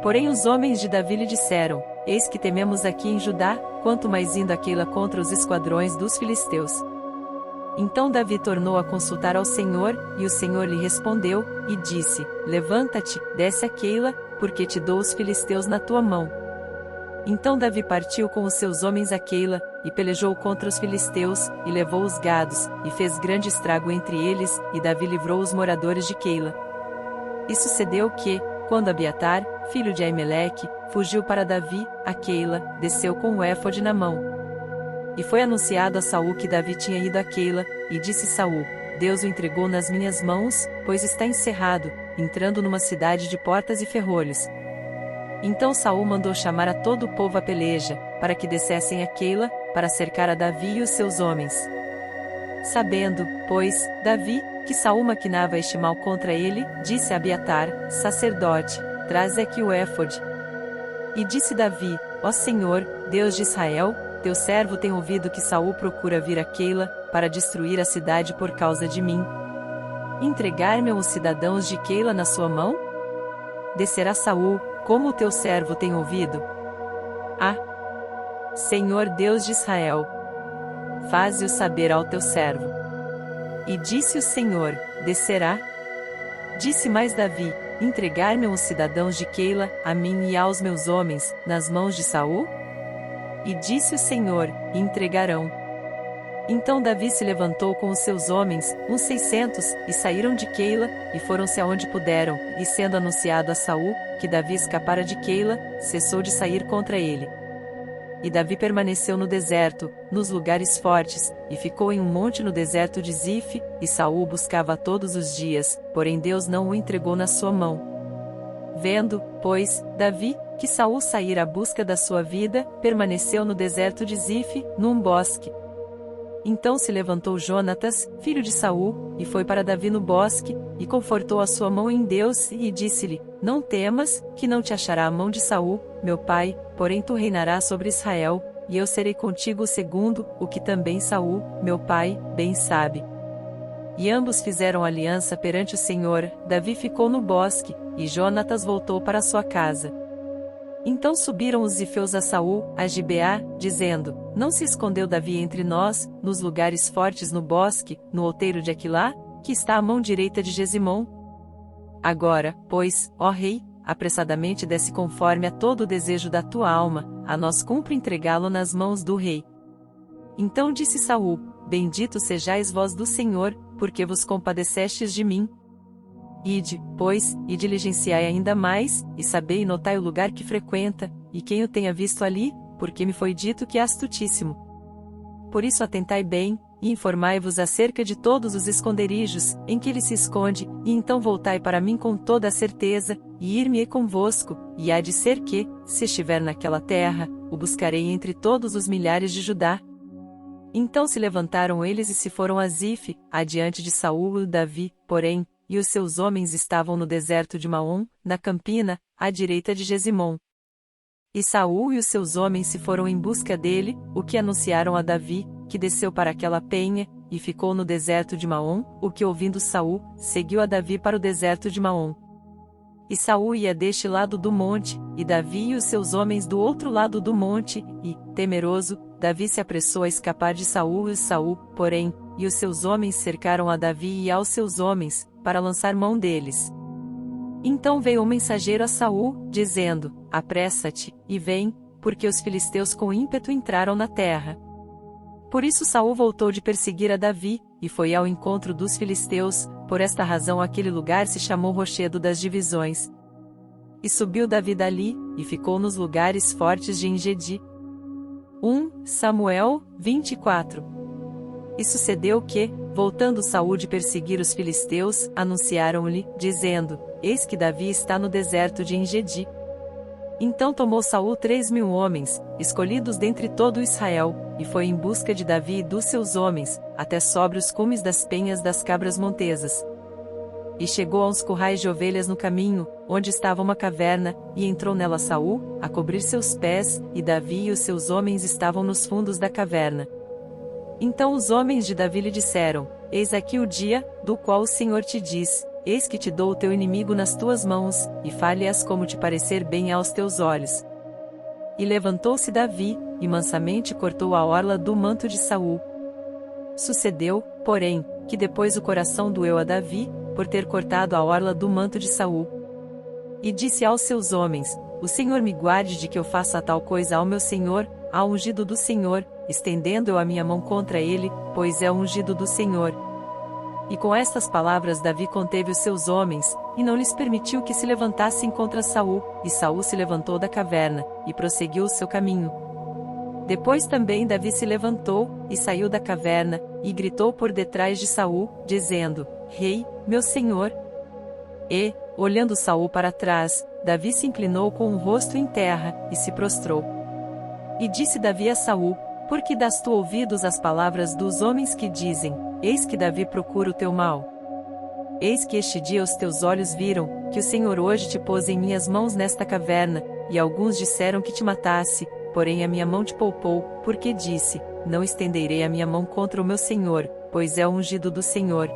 Porém os homens de Davi lhe disseram: Eis que tememos aqui em Judá, quanto mais indo a Keila contra os esquadrões dos filisteus. Então Davi tornou a consultar ao Senhor, e o Senhor lhe respondeu, e disse: Levanta-te, desce a Keila, porque te dou os filisteus na tua mão. Então Davi partiu com os seus homens a Keila, e pelejou contra os filisteus, e levou os gados, e fez grande estrago entre eles, e Davi livrou os moradores de Keila. E sucedeu que, quando Abiatar, filho de Aimeleque, fugiu para Davi, a Keila, desceu com o éfode na mão. E foi anunciado a Saul que Davi tinha ido a Keila, e disse Saul: Deus o entregou nas minhas mãos, pois está encerrado, entrando numa cidade de portas e ferrolhos. Então Saul mandou chamar a todo o povo à peleja, para que descessem a Keila, para cercar a Davi e os seus homens. Sabendo, pois, Davi, que Saul maquinava este mal contra ele, disse a Abiatar, sacerdote: Traze aqui o éfode. E disse Davi: Ó Senhor, Deus de Israel, teu servo tem ouvido que Saul procura vir a Keila, para destruir a cidade por causa de mim. Entregar-me os cidadãos de Keila na sua mão? Descerá Saul, como o teu servo tem ouvido? Ah! Senhor Deus de Israel, faze-o saber ao teu servo. E disse o Senhor: Descerá? Disse mais Davi: Entregar-me os cidadãos de Keila, a mim e aos meus homens, nas mãos de Saul? E disse o Senhor: Entregarão. Então Davi se levantou com os seus homens, uns 600, e saíram de Keila, e foram-se aonde puderam, e sendo anunciado a Saul, que Davi escapara de Keila, cessou de sair contra ele. E Davi permaneceu no deserto, nos lugares fortes, e ficou em um monte no deserto de Zife, e Saul o buscava todos os dias, porém Deus não o entregou na sua mão. Vendo, pois, Davi, que Saul saíra à busca da sua vida, permaneceu no deserto de Zife, num bosque. Então se levantou Jonatas, filho de Saul, e foi para Davi no bosque, e confortou a sua mão em Deus, e disse-lhe: Não temas, que não te achará a mão de Saul, meu pai, porém tu reinarás sobre Israel, e eu serei contigo segundo o que também Saul, meu pai, bem sabe. E ambos fizeram aliança perante o Senhor. Davi ficou no bosque, e Jonatas voltou para sua casa. Então subiram os zifeus a Saul, a Gibeá, dizendo: Não se escondeu Davi entre nós, nos lugares fortes no bosque, no outeiro de Aquilá, que está à mão direita de Gesimom? Agora, pois, ó rei, apressadamente desce conforme a todo o desejo da tua alma, a nós cumpre entregá-lo nas mãos do rei. Então disse Saul: Bendito sejais vós do Senhor, porque vos compadecestes de mim. Ide, pois, e diligenciai ainda mais, e sabei e notai o lugar que frequenta, e quem o tenha visto ali, porque me foi dito que é astutíssimo. Por isso atentai bem, e informai-vos acerca de todos os esconderijos, em que ele se esconde, e então voltai para mim com toda a certeza, e ir-me-ei convosco, e há de ser que, se estiver naquela terra, o buscarei entre todos os milhares de Judá. Então se levantaram eles e se foram a Zife, adiante de Saul e Davi, porém, e os seus homens estavam no deserto de Maom, na campina, à direita de Gesimom. E Saul e os seus homens se foram em busca dele, o que anunciaram a Davi, que desceu para aquela penha, e ficou no deserto de Maom, o que ouvindo Saul, seguiu a Davi para o deserto de Maom. E Saul ia deste lado do monte, e Davi e os seus homens do outro lado do monte, e, temeroso, Davi se apressou a escapar de Saul e Saul, porém, e os seus homens cercaram a Davi e aos seus homens, para lançar mão deles. Então veio um mensageiro a Saul, dizendo: Apressa-te, e vem, porque os filisteus com ímpeto entraram na terra. Por isso Saul voltou de perseguir a Davi, e foi ao encontro dos filisteus, por esta razão aquele lugar se chamou Rochedo das Divisões. E subiu Davi dali, e ficou nos lugares fortes de Engedi. 1 Samuel 24. E sucedeu que, voltando Saul de perseguir os filisteus, anunciaram-lhe, dizendo: Eis que Davi está no deserto de Engedi. Então tomou Saul 3.000 homens, escolhidos dentre todo Israel, e foi em busca de Davi e dos seus homens, até sobre os cumes das penhas das cabras montesas. E chegou a uns currais de ovelhas no caminho, onde estava uma caverna, e entrou nela Saul, a cobrir seus pés, e Davi e os seus homens estavam nos fundos da caverna. Então os homens de Davi lhe disseram: Eis aqui o dia, do qual o Senhor te diz: Eis que te dou o teu inimigo nas tuas mãos, e fale-as como te parecer bem aos teus olhos. E levantou-se Davi, e mansamente cortou a orla do manto de Saul. Sucedeu, porém, que depois o coração doeu a Davi, por ter cortado a orla do manto de Saul. E disse aos seus homens: O Senhor me guarde de que eu faça tal coisa ao meu senhor, ao ungido do Senhor, estendendo eu a minha mão contra ele, pois é o ungido do Senhor. E com estas palavras Davi conteve os seus homens, e não lhes permitiu que se levantassem contra Saul, e Saul se levantou da caverna, e prosseguiu o seu caminho. Depois também Davi se levantou, e saiu da caverna, e gritou por detrás de Saul, dizendo: Rei, meu senhor. E, olhando Saul para trás, Davi se inclinou com o rosto em terra, e se prostrou. E disse Davi a Saul: Por que das tu ouvidos às palavras dos homens que dizem: Eis que Davi procura o teu mal? Eis que este dia os teus olhos viram, que o Senhor hoje te pôs em minhas mãos nesta caverna, e alguns disseram que te matasse, porém a minha mão te poupou, porque disse: Não estenderei a minha mão contra o meu Senhor, pois é o ungido do Senhor.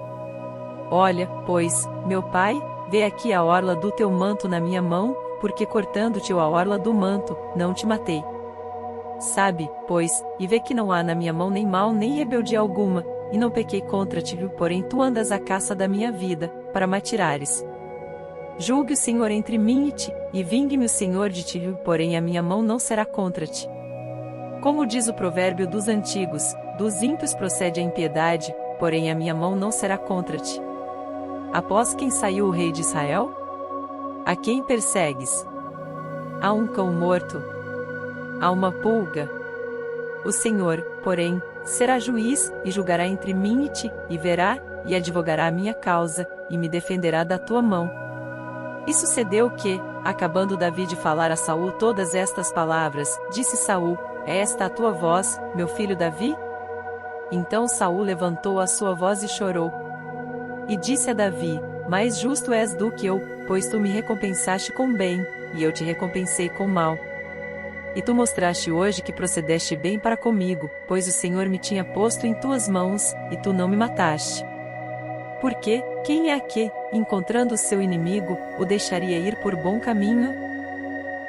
Olha, pois, meu pai, vê aqui a orla do teu manto na minha mão, porque cortando-te a orla do manto, não te matei. Sabe, pois, e vê que não há na minha mão nem mal nem rebeldia alguma, e não pequei contra ti, porém tu andas à caça da minha vida, para me atirares. Julgue o Senhor entre mim e ti, e vingue-me o Senhor de ti, porém a minha mão não será contra ti. Como diz o provérbio dos antigos: dos ímpios procede a impiedade, porém a minha mão não será contra ti. Após quem saiu o rei de Israel? A quem persegues? Há um cão morto? Há uma pulga? O Senhor, porém, será juiz, e julgará entre mim e ti, e verá, e advogará a minha causa, e me defenderá da tua mão. E sucedeu que, acabando Davi de falar a Saul todas estas palavras, disse Saul: É esta a tua voz, meu filho Davi? Então Saul levantou a sua voz e chorou. E disse a Davi: Mais justo és do que eu, pois tu me recompensaste com bem, e eu te recompensei com mal. E tu mostraste hoje que procedeste bem para comigo, pois o Senhor me tinha posto em tuas mãos, e tu não me mataste. Porque, quem é que, encontrando o seu inimigo, o deixaria ir por bom caminho?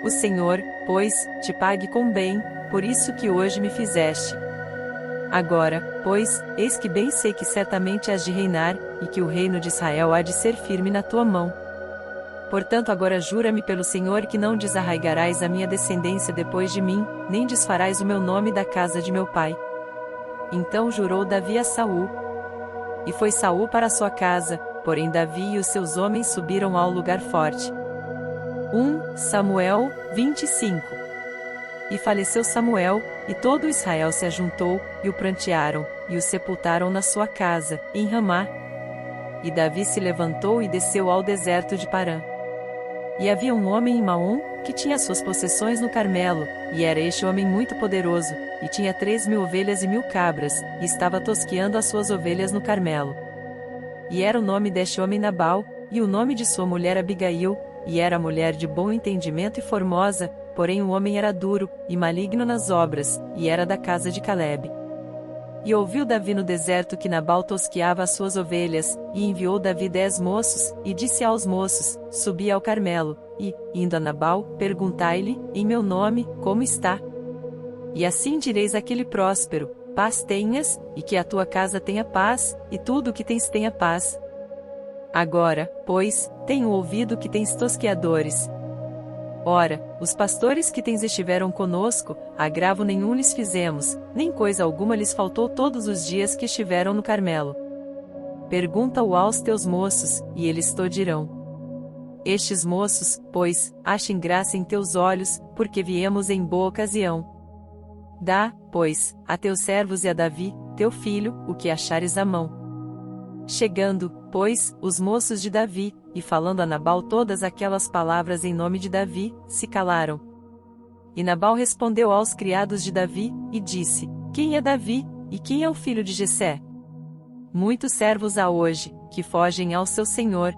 O Senhor, pois, te pague com bem, por isso que hoje me fizeste. Agora, pois, eis que bem sei que certamente hás de reinar, e que o reino de Israel há de ser firme na tua mão. Portanto agora jura-me pelo Senhor que não desarraigarás a minha descendência depois de mim, nem desfarás o meu nome da casa de meu pai. Então jurou Davi a Saul. E foi Saul para a sua casa, porém Davi e os seus homens subiram ao lugar forte. 1 Samuel 25. E faleceu Samuel, e todo Israel se ajuntou, e o prantearam, e o sepultaram na sua casa, em Ramá. E Davi se levantou e desceu ao deserto de Parã. E havia um homem em Maom, que tinha suas possessões no Carmelo, e era este homem muito poderoso, e tinha 3.000 ovelhas e 1.000 cabras, e estava tosqueando as suas ovelhas no Carmelo. E era o nome deste homem Nabal, e o nome de sua mulher Abigail, e era mulher de bom entendimento e formosa, porém o homem era duro, e maligno nas obras, e era da casa de Calebe. E ouviu Davi no deserto que Nabal tosqueava as suas ovelhas, e enviou Davi 10 moços, e disse aos moços, subi ao Carmelo, e, indo a Nabal, perguntai-lhe, em meu nome, como está? E assim direis àquele próspero, paz tenhas, e que a tua casa tenha paz, e tudo o que tens tenha paz. Agora, pois, tenho ouvido que tens tosqueadores. Ora, os pastores que tens estiveram conosco, agravo nenhum lhes fizemos, nem coisa alguma lhes faltou todos os dias que estiveram no Carmelo. Pergunta-o aos teus moços, e eles te dirão. Estes moços, pois, achem graça em teus olhos, porque viemos em boa ocasião. Dá, pois, a teus servos e a Davi, teu filho, o que achares à mão. Chegando, pois, os moços de Davi, e falando a Nabal todas aquelas palavras em nome de Davi, se calaram. E Nabal respondeu aos criados de Davi, e disse, quem é Davi, e quem é o filho de Jessé? Muitos servos há hoje, que fogem ao seu senhor.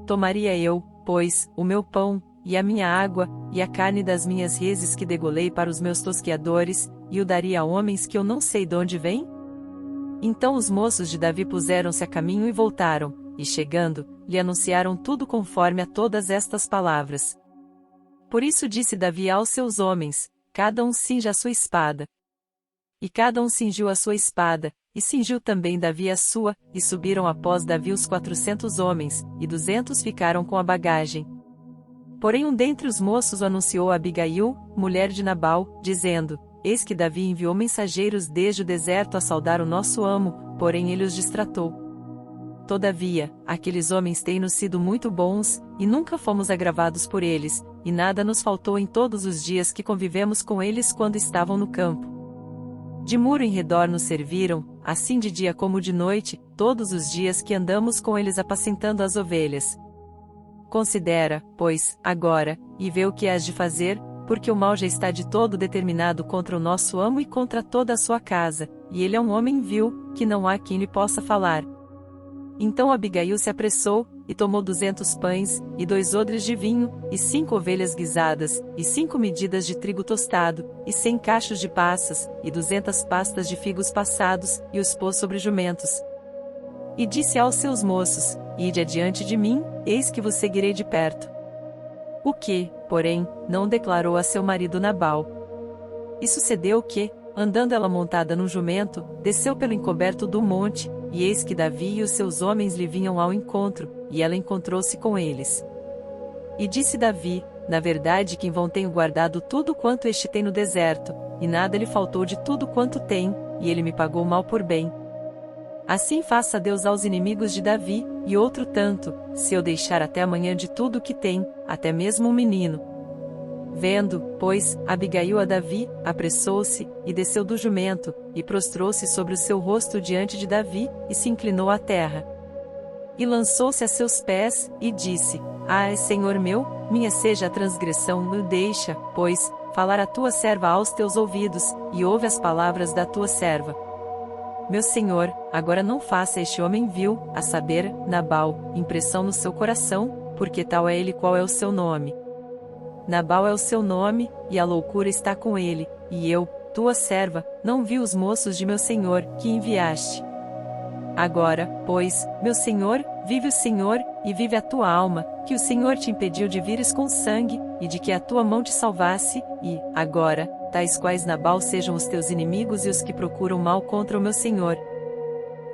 Tomaria eu, pois, o meu pão, e a minha água, e a carne das minhas reses que degolei para os meus tosqueadores, e o daria a homens que eu não sei de onde vêm? Então os moços de Davi puseram-se a caminho e voltaram, e chegando, lhe anunciaram tudo conforme a todas estas palavras. Por isso disse Davi aos seus homens, cada um cinja a sua espada. E cada um cingiu a sua espada, e cingiu também Davi a sua, e subiram após Davi os 400 homens, e 200 ficaram com a bagagem. Porém um dentre os moços anunciou a Abigail, mulher de Nabal, dizendo, eis que Davi enviou mensageiros desde o deserto a saudar o nosso amo, porém ele os distratou. Todavia, aqueles homens têm-nos sido muito bons, e nunca fomos agravados por eles, e nada nos faltou em todos os dias que convivemos com eles quando estavam no campo. De muro em redor nos serviram, assim de dia como de noite, todos os dias que andamos com eles apacentando as ovelhas. Considera, pois, agora, e vê o que has de fazer, porque o mal já está de todo determinado contra o nosso amo e contra toda a sua casa, e ele é um homem vil, que não há quem lhe possa falar. Então Abigail se apressou, e tomou 200 pães, e 2 odres de vinho, e 5 ovelhas guisadas, e 5 medidas de trigo tostado, e 100 cachos de passas, e 200 pastas de figos passados, e os pôs sobre jumentos. E disse aos seus moços, ide adiante de mim, eis que vos seguirei de perto. O que, porém, não declarou a seu marido Nabal. E sucedeu que, andando ela montada num jumento, desceu pelo encoberto do monte, e eis que Davi e os seus homens lhe vinham ao encontro, e ela encontrou-se com eles. E disse Davi, na verdade que em vão tenho guardado tudo quanto este tem no deserto, e nada lhe faltou de tudo quanto tem, e ele me pagou mal por bem. Assim faça Deus aos inimigos de Davi, e outro tanto, se eu deixar até amanhã de tudo o que tem, até mesmo um menino. Vendo, pois, Abigail a Davi, apressou-se, e desceu do jumento, e prostrou-se sobre o seu rosto diante de Davi, e se inclinou à terra. E lançou-se a seus pés, e disse, ai, Senhor meu, minha seja a transgressão, me deixa, pois, falar a tua serva aos teus ouvidos, e ouve as palavras da tua serva. Meu senhor, agora não faça este homem vil, a saber, Nabal, impressão no seu coração, porque tal é ele qual é o seu nome. Nabal é o seu nome, e a loucura está com ele, e eu, tua serva, não vi os moços de meu senhor, que enviaste. Agora, pois, meu senhor, vive o Senhor, e vive a tua alma, que o Senhor te impediu de vires com sangue, e de que a tua mão te salvasse, e, agora, tais quais Nabal sejam os teus inimigos e os que procuram mal contra o meu senhor.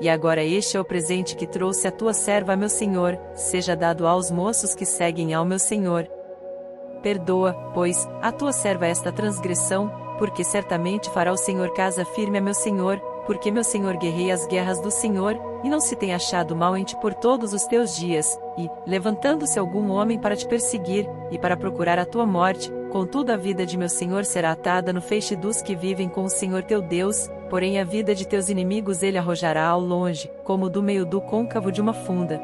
E agora este é o presente que trouxe a tua serva a meu senhor, seja dado aos moços que seguem ao meu senhor. Perdoa, pois, a tua serva esta transgressão, porque certamente fará o Senhor casa firme a meu senhor, porque meu senhor guerreia as guerras do Senhor, e não se tem achado mal em ti por todos os teus dias, e, levantando-se algum homem para te perseguir, e para procurar a tua morte, contudo a vida de meu senhor será atada no feixe dos que vivem com o Senhor teu Deus, porém a vida de teus inimigos ele arrojará ao longe, como do meio do côncavo de uma funda.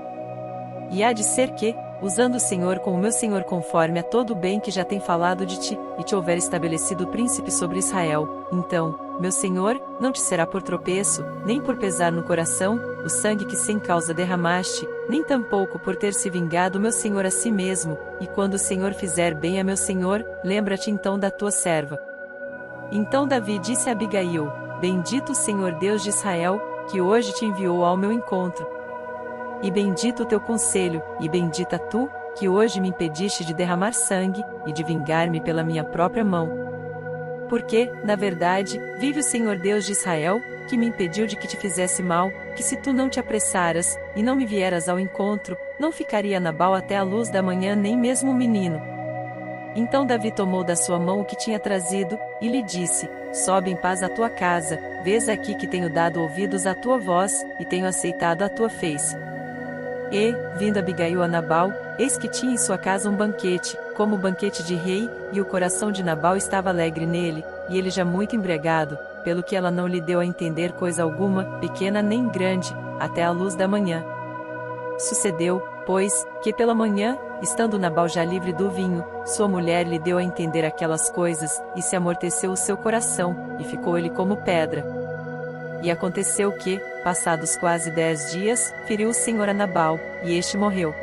E há de ser que, usando o Senhor com o meu senhor conforme a todo o bem que já tem falado de ti, e te houver estabelecido príncipe sobre Israel, então, meu senhor, não te será por tropeço, nem por pesar no coração, o sangue que sem causa derramaste, nem tampouco por ter se vingado meu senhor a si mesmo, e quando o Senhor fizer bem a meu senhor, lembra-te então da tua serva. Então Davi disse a Abigail: Bendito o Senhor Deus de Israel, que hoje te enviou ao meu encontro. E bendito o teu conselho, e bendita tu, que hoje me impediste de derramar sangue, e de vingar-me pela minha própria mão. Porque, na verdade, vive o Senhor Deus de Israel, que me impediu de que te fizesse mal, que se tu não te apressaras, e não me vieras ao encontro, não ficaria Nabal até a luz da manhã nem mesmo o menino. Então Davi tomou da sua mão o que tinha trazido, e lhe disse: Sobe em paz à tua casa, vês aqui que tenho dado ouvidos à tua voz, e tenho aceitado a tua face. E, vindo Abigail a Nabal, eis que tinha em sua casa um banquete, como banquete de rei, e o coração de Nabal estava alegre nele, e ele já muito embriagado, pelo que ela não lhe deu a entender coisa alguma, pequena nem grande, até a luz da manhã. Sucedeu, pois, que pela manhã, estando Nabal já livre do vinho, sua mulher lhe deu a entender aquelas coisas, e se amorteceu o seu coração, e ficou ele como pedra. E aconteceu que, passados quase 10 dias, feriu o Senhor a Nabal, e este morreu.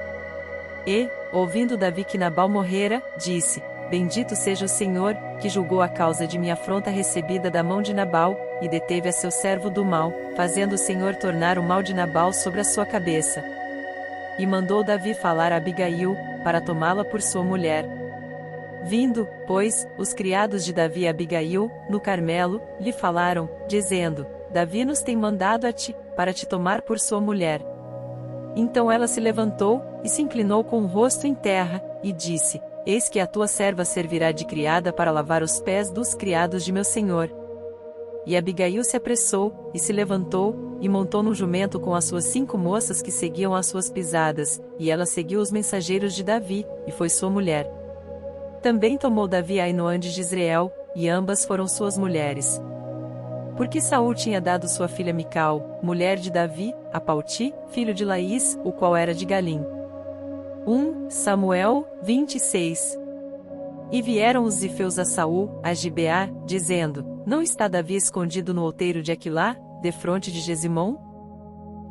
E, ouvindo Davi que Nabal morrera, disse: Bendito seja o Senhor, que julgou a causa de minha afronta recebida da mão de Nabal, e deteve a seu servo do mal, fazendo o Senhor tornar o mal de Nabal sobre a sua cabeça. E mandou Davi falar a Abigail, para tomá-la por sua mulher. Vindo, pois, os criados de Davi e Abigail, no Carmelo, lhe falaram, dizendo: Davi nos tem mandado a ti, para te tomar por sua mulher. Então ela se levantou, e se inclinou com o rosto em terra, e disse: Eis que a tua serva servirá de criada para lavar os pés dos criados de meu senhor. E Abigail se apressou, e se levantou, e montou no jumento com as suas 5 moças que seguiam as suas pisadas, e ela seguiu os mensageiros de Davi, e foi sua mulher. Também tomou Davi Ainoã de Jezreel, e ambas foram suas mulheres. Porque Saul tinha dado sua filha Mical, mulher de Davi, a Palti, filho de Laís, o qual era de Galim. 1 Samuel 26. E vieram os zifeus a Saul, a Gibeá, dizendo: Não está Davi escondido no outeiro de Aquilá, defronte de Gesimom?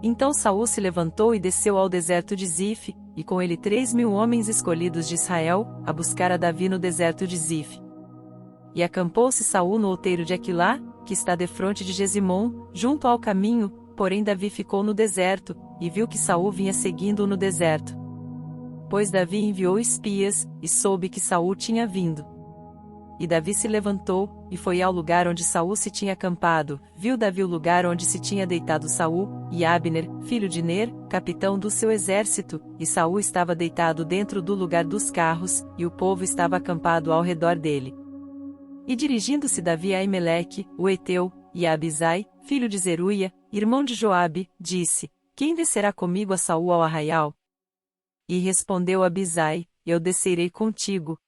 Então Saul se levantou e desceu ao deserto de Zif, e com ele 3.000 homens escolhidos de Israel, a buscar a Davi no deserto de Zif. E acampou-se Saul no outeiro de Aquilá, que está defronte de Gesimom, junto ao caminho, porém Davi ficou no deserto, e viu que Saul vinha seguindo-o no deserto. Pois Davi enviou espias, e soube que Saul tinha vindo. E Davi se levantou, e foi ao lugar onde Saul se tinha acampado, viu Davi o lugar onde se tinha deitado Saul, e Abner, filho de Ner, capitão do seu exército, e Saul estava deitado dentro do lugar dos carros, e o povo estava acampado ao redor dele. E dirigindo-se Davi a Aimeleque, o Eteu, e a Abisai, filho de Zeruia, irmão de Joabe, disse: Quem descerá comigo a Saul ao arraial? E respondeu Abisai: Eu descerei contigo.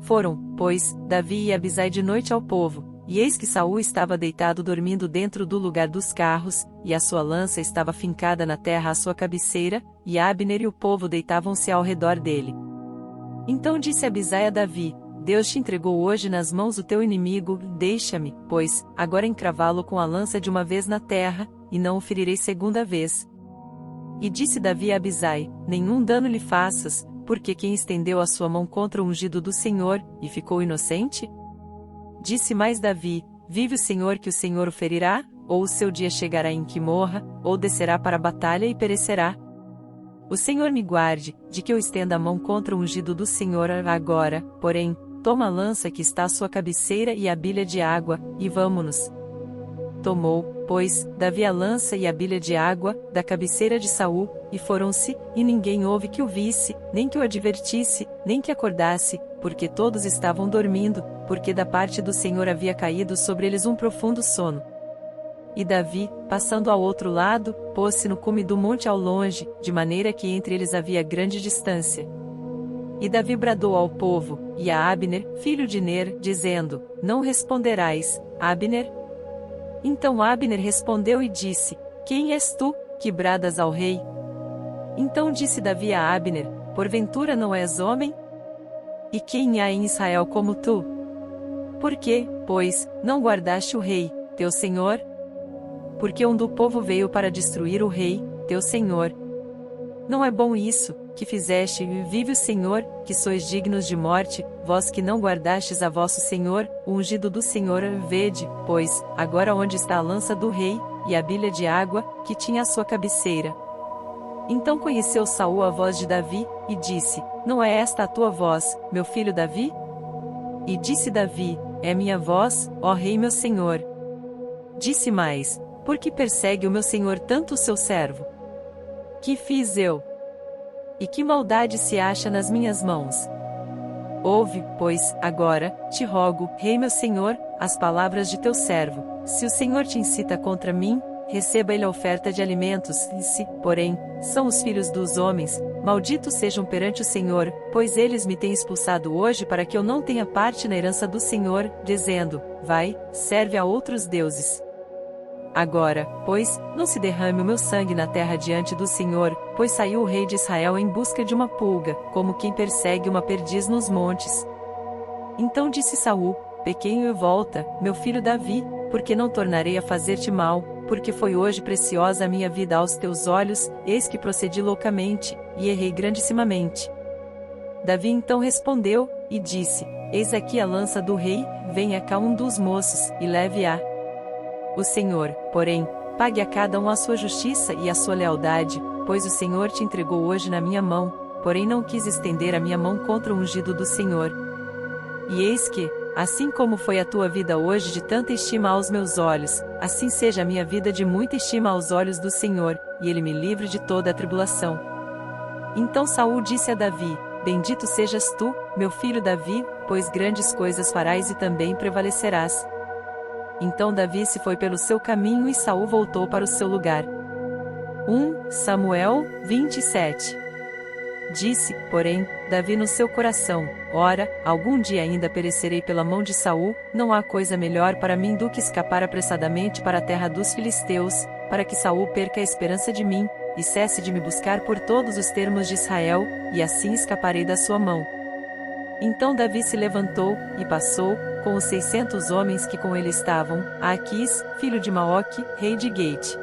Foram, pois, Davi e Abisai de noite ao povo, e eis que Saul estava deitado dormindo dentro do lugar dos carros, e a sua lança estava fincada na terra à sua cabeceira, e Abner e o povo deitavam-se ao redor dele. Então disse Abisai a Davi: Deus te entregou hoje nas mãos o teu inimigo, deixa-me, pois, agora encravá-lo com a lança de uma vez na terra, e não o ferirei segunda vez. E disse Davi a Abisai: Nenhum dano lhe faças, porque quem estendeu a sua mão contra o ungido do Senhor, e ficou inocente? Disse mais Davi: Vive o Senhor que o Senhor o ferirá, ou o seu dia chegará em que morra, ou descerá para a batalha e perecerá. O Senhor me guarde, de que eu estenda a mão contra o ungido do Senhor agora, porém, toma a lança que está à sua cabeceira e a bilha de água, e vamo-nos. Tomou, pois, Davi a lança e a bilha de água, da cabeceira de Saul, e foram-se, e ninguém houve que o visse, nem que o advertisse, nem que acordasse, porque todos estavam dormindo, porque da parte do Senhor havia caído sobre eles um profundo sono. E Davi, passando ao outro lado, pôs-se no cume do monte ao longe, de maneira que entre eles havia grande distância. E Davi bradou ao povo, e a Abner, filho de Ner, dizendo: Não responderás, Abner? Então Abner respondeu e disse: Quem és tu, que bradas ao rei? Então disse Davi a Abner: Porventura não és homem? E quem há em Israel como tu? Por que, pois, não guardaste o rei, teu senhor? Porque um do povo veio para destruir o rei, teu senhor. Não é bom isso, que fizeste, e vive o Senhor, que sois dignos de morte, vós que não guardastes a vosso Senhor, o ungido do Senhor, vede, pois, agora onde está a lança do rei, e a bilha de água, que tinha a sua cabeceira. Então conheceu Saul a voz de Davi, e disse, não é esta a tua voz, meu filho Davi? E disse Davi, é minha voz, ó rei meu senhor. Disse mais, por que persegue o meu senhor tanto o seu servo? Que fiz eu? E que maldade se acha nas minhas mãos? Ouve, pois, agora, te rogo, rei meu senhor, as palavras de teu servo. Se o Senhor te incita contra mim, receba ele a oferta de alimentos, e se, porém, são os filhos dos homens, malditos sejam perante o Senhor, pois eles me têm expulsado hoje para que eu não tenha parte na herança do Senhor, dizendo, vai, serve a outros deuses. Agora, pois, não se derrame o meu sangue na terra diante do Senhor, pois saiu o rei de Israel em busca de uma pulga, como quem persegue uma perdiz nos montes. Então disse Saul, pequei e volta, meu filho Davi, porque não tornarei a fazer-te mal, porque foi hoje preciosa a minha vida aos teus olhos, eis que procedi loucamente, e errei grandissimamente. Davi então respondeu, e disse, eis aqui a lança do rei, venha cá um dos moços, e leve-a. O Senhor, porém, pague a cada um a sua justiça e a sua lealdade, pois o Senhor te entregou hoje na minha mão, porém não quis estender a minha mão contra o ungido do Senhor. E eis que, assim como foi a tua vida hoje de tanta estima aos meus olhos, assim seja a minha vida de muita estima aos olhos do Senhor, e ele me livre de toda a tribulação. Então Saul disse a Davi, bendito sejas tu, meu filho Davi, pois grandes coisas farás e também prevalecerás. Então Davi se foi pelo seu caminho e Saul voltou para o seu lugar. 1 Samuel 27. Disse, porém, Davi no seu coração, ora, algum dia ainda perecerei pela mão de Saul, não há coisa melhor para mim do que escapar apressadamente para a terra dos filisteus, para que Saul perca a esperança de mim, e cesse de me buscar por todos os termos de Israel, e assim escaparei da sua mão. Então Davi se levantou, e passou, com os 600 homens que com ele estavam, a Aquis, filho de Maoque, rei de Gate.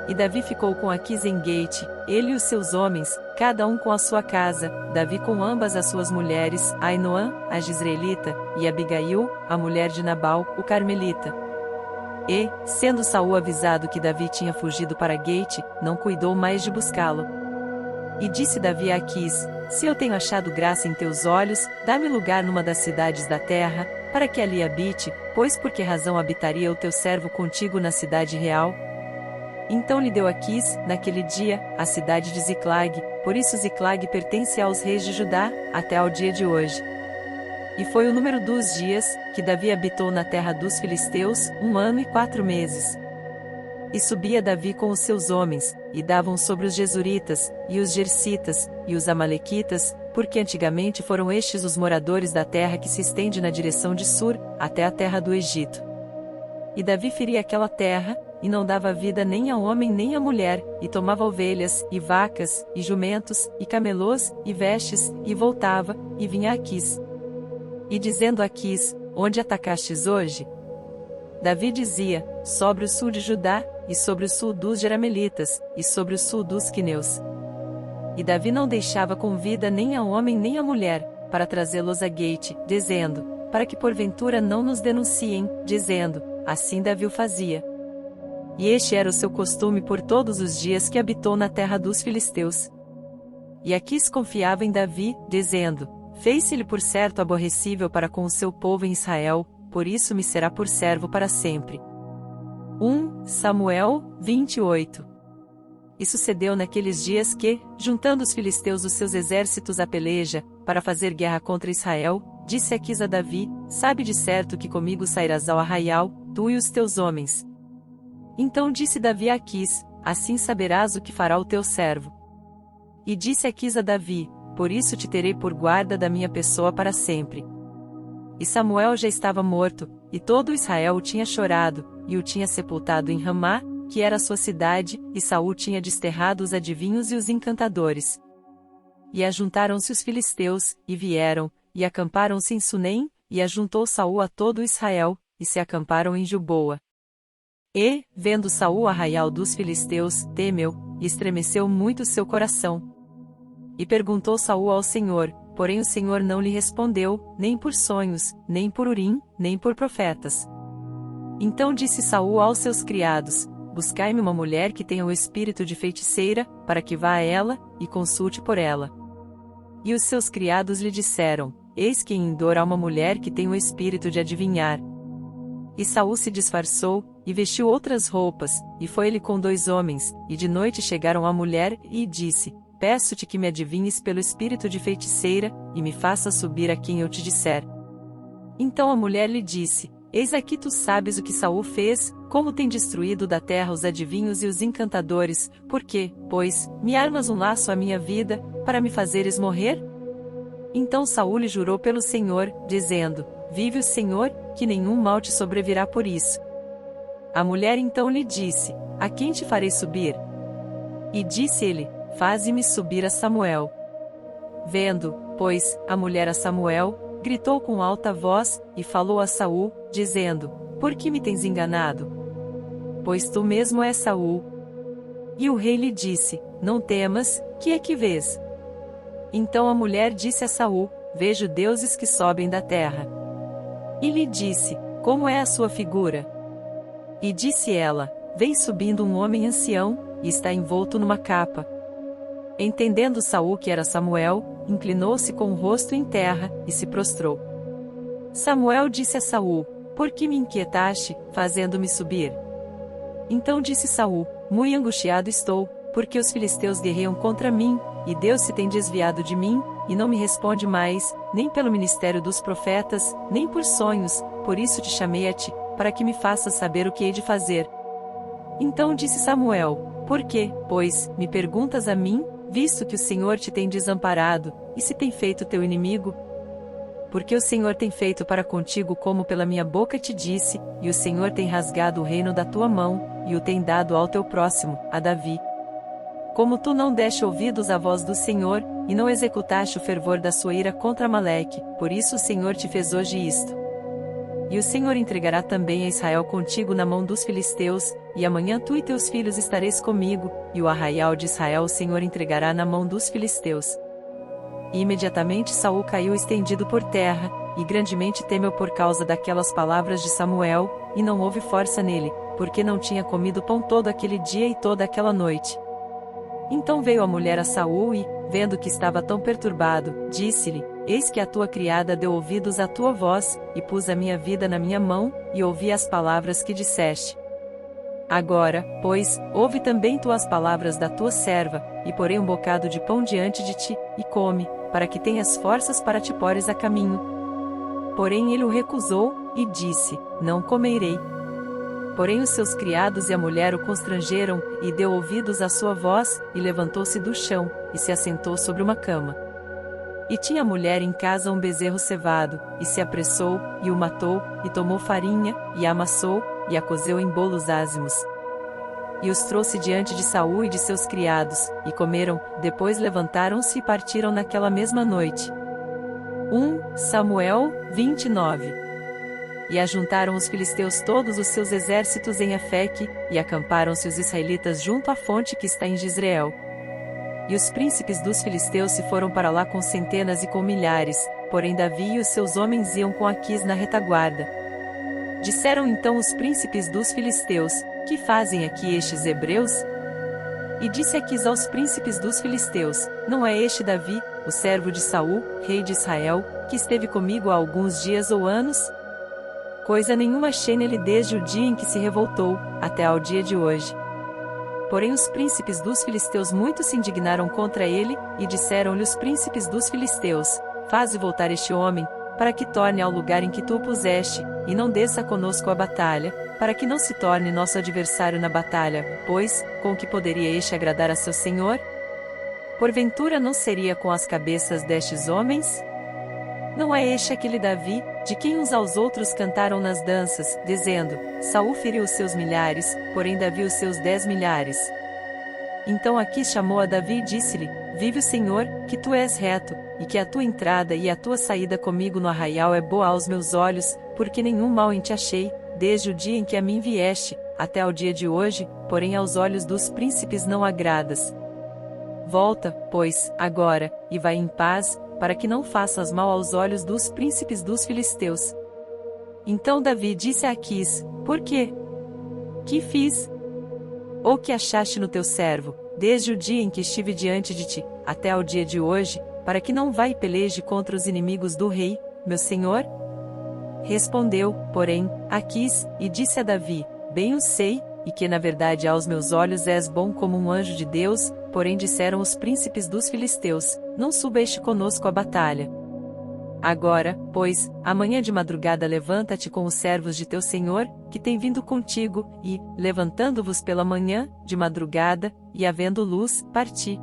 E Davi ficou com Aquis em Gate, ele e os seus homens, cada um com a sua casa, Davi com ambas as suas mulheres, Ainoã, a Jizreelita, e Abigail, a mulher de Nabal, o Carmelita. E, sendo Saul avisado que Davi tinha fugido para Gate, não cuidou mais de buscá-lo. E disse Davi a Aquis, se eu tenho achado graça em teus olhos, dá-me lugar numa das cidades da terra, para que ali habite, pois por que razão habitaria o teu servo contigo na cidade real? Então lhe deu Aquis, naquele dia, a cidade de Ziclag, por isso Ziclag pertence aos reis de Judá, até ao dia de hoje. E foi o número dos dias, que Davi habitou na terra dos filisteus, 1 ano e 4 meses. E subia Davi com os seus homens, e davam sobre os Gesuritas, e os Gersitas, e os Amalequitas, porque antigamente foram estes os moradores da terra que se estende na direção de Sur, até a terra do Egito. E Davi feria aquela terra, e não dava vida nem a homem nem a mulher, e tomava ovelhas, e vacas, e jumentos, e camelôs, e vestes, e voltava, e vinha a Aquis. E dizendo a Aquis, onde atacastes hoje? Davi dizia, sobre o sul de Judá, e sobre o sul dos Jeramelitas, e sobre o sul dos Quineus. E Davi não deixava com vida nem a homem nem a mulher, para trazê-los a Gate, dizendo, para que porventura não nos denunciem, dizendo, assim Davi o fazia. E este era o seu costume por todos os dias que habitou na terra dos filisteus. E Aquis confiava em Davi, dizendo, fez-se-lhe por certo aborrecível para com o seu povo em Israel, por isso me será por servo para sempre. 1 Samuel 28. E sucedeu naqueles dias que, juntando os filisteus os seus exércitos à peleja, para fazer guerra contra Israel, disse Aquis a Davi, sabe de certo que comigo sairás ao arraial, tu e os teus homens. Então disse Davi a Aquis, assim saberás o que fará o teu servo. E disse Aquis a Davi, por isso te terei por guarda da minha pessoa para sempre. E Samuel já estava morto, e todo Israel o tinha chorado, e o tinha sepultado em Ramá, que era a sua cidade, e Saul tinha desterrado os adivinhos e os encantadores. E ajuntaram-se os filisteus, e vieram, e acamparam-se em Sunem, e ajuntou Saul a todo Israel, e se acamparam em Gilboa. E, vendo Saul o arraial dos filisteus, temeu, e estremeceu muito seu coração. E perguntou Saul ao Senhor, porém o Senhor não lhe respondeu, nem por sonhos, nem por Urim, nem por profetas. Então disse Saul aos seus criados: Buscai-me uma mulher que tenha o espírito de feiticeira, para que vá a ela, e consulte por ela. E os seus criados lhe disseram: Eis que em Endor há uma mulher que tem o espírito de adivinhar. E Saul se disfarçou, e vestiu outras roupas, e foi ele com 2 homens, e de noite chegaram à mulher, e disse: Peço-te que me adivinhes pelo espírito de feiticeira, e me faças subir a quem eu te disser. Então a mulher lhe disse: Eis aqui tu sabes o que Saul fez, como tem destruído da terra os adivinhos e os encantadores, porque, pois, me armas um laço à minha vida, para me fazeres morrer? Então Saul lhe jurou pelo Senhor, dizendo: Vive o Senhor, que nenhum mal te sobrevirá por isso. A mulher então lhe disse: A quem te farei subir? E disse ele: Faze-me subir a Samuel. Vendo, pois, a mulher a Samuel, gritou com alta voz, e falou a Saul, dizendo: Por que me tens enganado? Pois tu mesmo és Saul. E o rei lhe disse: Não temas, que é que vês? Então a mulher disse a Saul: Vejo deuses que sobem da terra. E lhe disse: Como é a sua figura? E disse ela: Vem subindo um homem ancião, e está envolto numa capa. Entendendo Saul que era Samuel, inclinou-se com o rosto em terra, e se prostrou. Samuel disse a Saul: Por que me inquietaste, fazendo-me subir? Então disse Saul: Muito angustiado estou, porque os filisteus guerreiam contra mim, e Deus se tem desviado de mim, e não me responde mais, nem pelo ministério dos profetas, nem por sonhos, por isso te chamei a ti, para que me faças saber o que hei de fazer. Então disse Samuel: Por que, pois, me perguntas a mim, visto que o Senhor te tem desamparado, e se tem feito teu inimigo? Porque o Senhor tem feito para contigo como pela minha boca te disse, e o Senhor tem rasgado o reino da tua mão, e o tem dado ao teu próximo, a Davi. Como tu não deste ouvidos à voz do Senhor, e não executaste o fervor da sua ira contra Amaleque, por isso o Senhor te fez hoje isto. E o Senhor entregará também a Israel contigo na mão dos filisteus, e amanhã tu e teus filhos estareis comigo, e o arraial de Israel o Senhor entregará na mão dos filisteus. E imediatamente Saul caiu estendido por terra, e grandemente temeu por causa daquelas palavras de Samuel, e não houve força nele, porque não tinha comido pão todo aquele dia e toda aquela noite. Então veio a mulher a Saul e, vendo que estava tão perturbado, disse-lhe: Eis que a tua criada deu ouvidos à tua voz, e pus a minha vida na minha mão, e ouvi as palavras que disseste. Agora, pois, ouve também tu as palavras da tua serva, e porei um bocado de pão diante de ti, e come, para que tenhas forças para te pores a caminho. Porém ele o recusou, e disse: Não comerei. Porém os seus criados e a mulher o constrangeram, e deu ouvidos à sua voz, e levantou-se do chão, e se assentou sobre uma cama. E tinha a mulher em casa um bezerro cevado, e se apressou, e o matou, e tomou farinha, e a amassou, e a cozeu em bolos ázimos. E os trouxe diante de Saul e de seus criados, e comeram, depois levantaram-se e partiram naquela mesma noite. 1 Samuel 29. E ajuntaram os filisteus todos os seus exércitos em Afeque, e acamparam-se os israelitas junto à fonte que está em Jezreel. E os príncipes dos filisteus se foram para lá com centenas e com milhares, porém Davi e os seus homens iam com Aquis na retaguarda. Disseram então os príncipes dos filisteus: Que fazem aqui estes hebreus? E disse Aquis aos príncipes dos filisteus: Não é este Davi, o servo de Saul, rei de Israel, que esteve comigo há alguns dias ou anos? Coisa nenhuma achei nele desde o dia em que se revoltou, até ao dia de hoje. Porém os príncipes dos filisteus muito se indignaram contra ele, e disseram-lhe os príncipes dos filisteus: Faze voltar este homem, para que torne ao lugar em que tu o puseste, e não desça conosco a batalha, para que não se torne nosso adversário na batalha, pois, com que poderia este agradar a seu senhor? Porventura não seria com as cabeças destes homens? Não é este aquele Davi, de quem uns aos outros cantaram nas danças, dizendo: Saul feriu os seus milhares, porém Davi os seus 10 milhares. Então Aquis chamou a Davi e disse-lhe: vive o Senhor, que tu és reto, e que a tua entrada e a tua saída comigo no arraial é boa aos meus olhos, porque nenhum mal em ti achei, desde o dia em que a mim vieste, até ao dia de hoje, porém aos olhos dos príncipes não agradas. Volta, pois, agora, e vai em paz, para que não faças mal aos olhos dos príncipes dos filisteus. Então Davi disse a Aquis: Por quê? Que fiz? Ou que achaste no teu servo, desde o dia em que estive diante de ti, até ao dia de hoje, para que não vá e peleje contra os inimigos do rei, meu senhor? Respondeu, porém, Aquis, e disse a Davi: Bem o sei, e que na verdade aos meus olhos és bom como um anjo de Deus, porém disseram os príncipes dos filisteus: Não suba este conosco à batalha. Agora, pois, amanhã de madrugada levanta-te com os servos de teu senhor, que tem vindo contigo, e, levantando-vos pela manhã, de madrugada, e havendo luz, parti.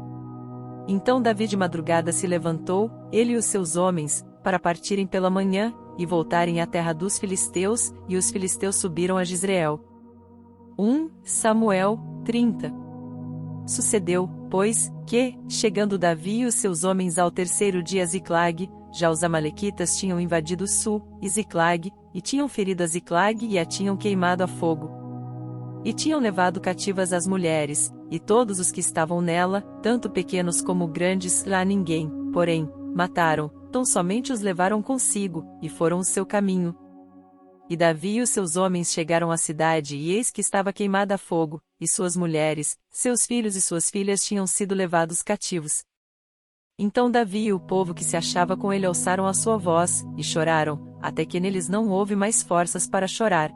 Então Davi de madrugada se levantou, ele e os seus homens, para partirem pela manhã, e voltarem à terra dos filisteus, e os filisteus subiram a Jezreel. 1 Samuel 30. Sucedeu, pois, que, chegando Davi e os seus homens ao terceiro dia a Ziclag, já os amalequitas tinham invadido Sul, e Ziclag, e tinham ferido a Ziclag e a tinham queimado a fogo. E tinham levado cativas as mulheres, e todos os que estavam nela, tanto pequenos como grandes, lá ninguém, porém, mataram, tão somente os levaram consigo, e foram o seu caminho. E Davi e os seus homens chegaram à cidade e eis que estava queimada a fogo, e suas mulheres, seus filhos e suas filhas tinham sido levados cativos. Então Davi e o povo que se achava com ele alçaram a sua voz, e choraram, até que neles não houve mais forças para chorar.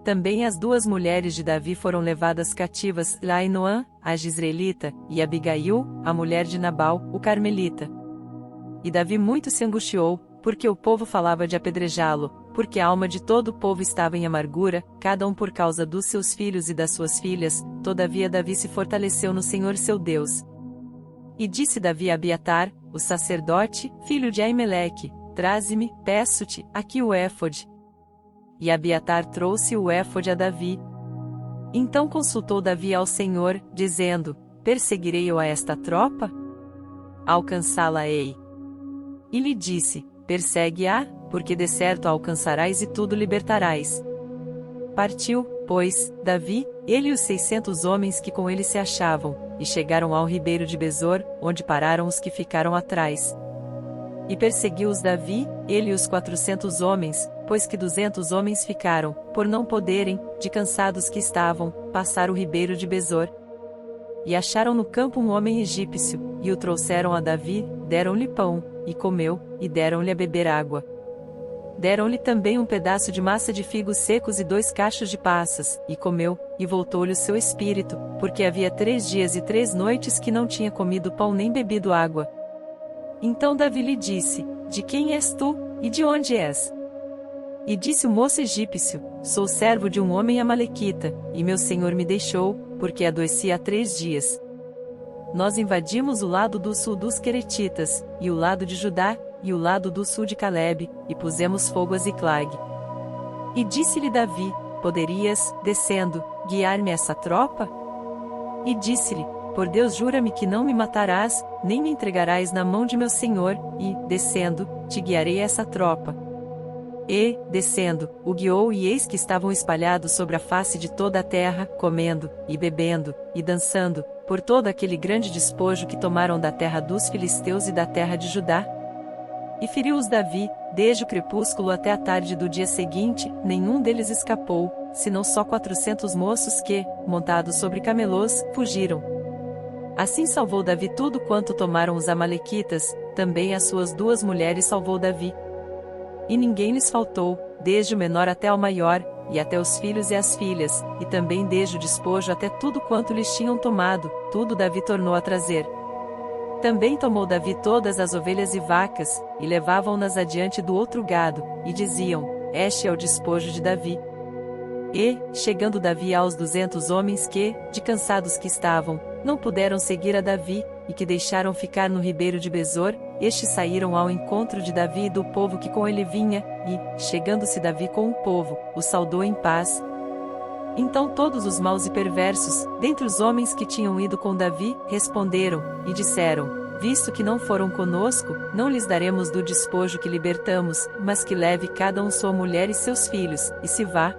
Também as duas mulheres de Davi foram levadas cativas, Ainoã, a Jezreelita, e Abigail, a mulher de Nabal, o Carmelita. E Davi muito se angustiou, porque o povo falava de apedrejá-lo, porque a alma de todo o povo estava em amargura, cada um por causa dos seus filhos e das suas filhas, todavia Davi se fortaleceu no Senhor seu Deus. E disse Davi a Abiatar, o sacerdote, filho de Aimeleque: Traze-me, peço-te, aqui o éfode. E Abiatar trouxe o éfode a Davi. Então consultou Davi ao Senhor, dizendo: Perseguirei eu a esta tropa? Alcançá-la-ei. E lhe disse: Persegue-a, porque de certo a alcançarás e tudo libertarás. Partiu, pois, Davi, ele e os 600 homens que com ele se achavam, e chegaram ao ribeiro de Besor, onde pararam os que ficaram atrás. E perseguiu-os Davi, ele e os 400 homens, pois que 200 homens ficaram, por não poderem, de cansados que estavam, passar o ribeiro de Besor. E acharam no campo um homem egípcio, e o trouxeram a Davi, deram-lhe pão, e comeu, e deram-lhe a beber água. Deram-lhe também um pedaço de massa de figos secos e 2 cachos de passas, e comeu, e voltou-lhe o seu espírito, porque havia 3 dias e 3 noites que não tinha comido pão nem bebido água. Então Davi lhe disse: De quem és tu, e de onde és? E disse o moço egípcio: Sou servo de um homem amalequita, e meu senhor me deixou, porque adoeci há 3 dias. Nós invadimos o lado do sul dos Queretitas, e o lado de Judá, e o lado do sul de Calebe, e pusemos fogo a Ziclag. E disse-lhe Davi: Poderias, descendo, guiar-me essa tropa? E disse-lhe: Por Deus jura-me que não me matarás, nem me entregarás na mão de meu senhor, e, descendo, te guiarei essa tropa. E, descendo, o guiou e eis que estavam espalhados sobre a face de toda a terra, comendo, e bebendo, e dançando, por todo aquele grande despojo que tomaram da terra dos filisteus e da terra de Judá. E feriu-os Davi, desde o crepúsculo até a tarde do dia seguinte, nenhum deles escapou, senão só 400 moços que, montados sobre camelôs, fugiram. Assim salvou Davi tudo quanto tomaram os amalequitas, também as suas 2 mulheres salvou Davi. E ninguém lhes faltou, desde o menor até o maior, e até os filhos e as filhas, e também desde o despojo até tudo quanto lhes tinham tomado, tudo Davi tornou a trazer. Também tomou Davi todas as ovelhas e vacas, e levavam-nas adiante do outro gado, e diziam: Este é o despojo de Davi. E, chegando Davi aos 200 homens que, de cansados que estavam, não puderam seguir a Davi, e que deixaram ficar no ribeiro de Besor, estes saíram ao encontro de Davi e do povo que com ele vinha, e, chegando-se Davi com o povo, o saudou em paz. Então todos os maus e perversos, dentre os homens que tinham ido com Davi, responderam, e disseram: visto que não foram conosco, não lhes daremos do despojo que libertamos, mas que leve cada um sua mulher e seus filhos, e se vá.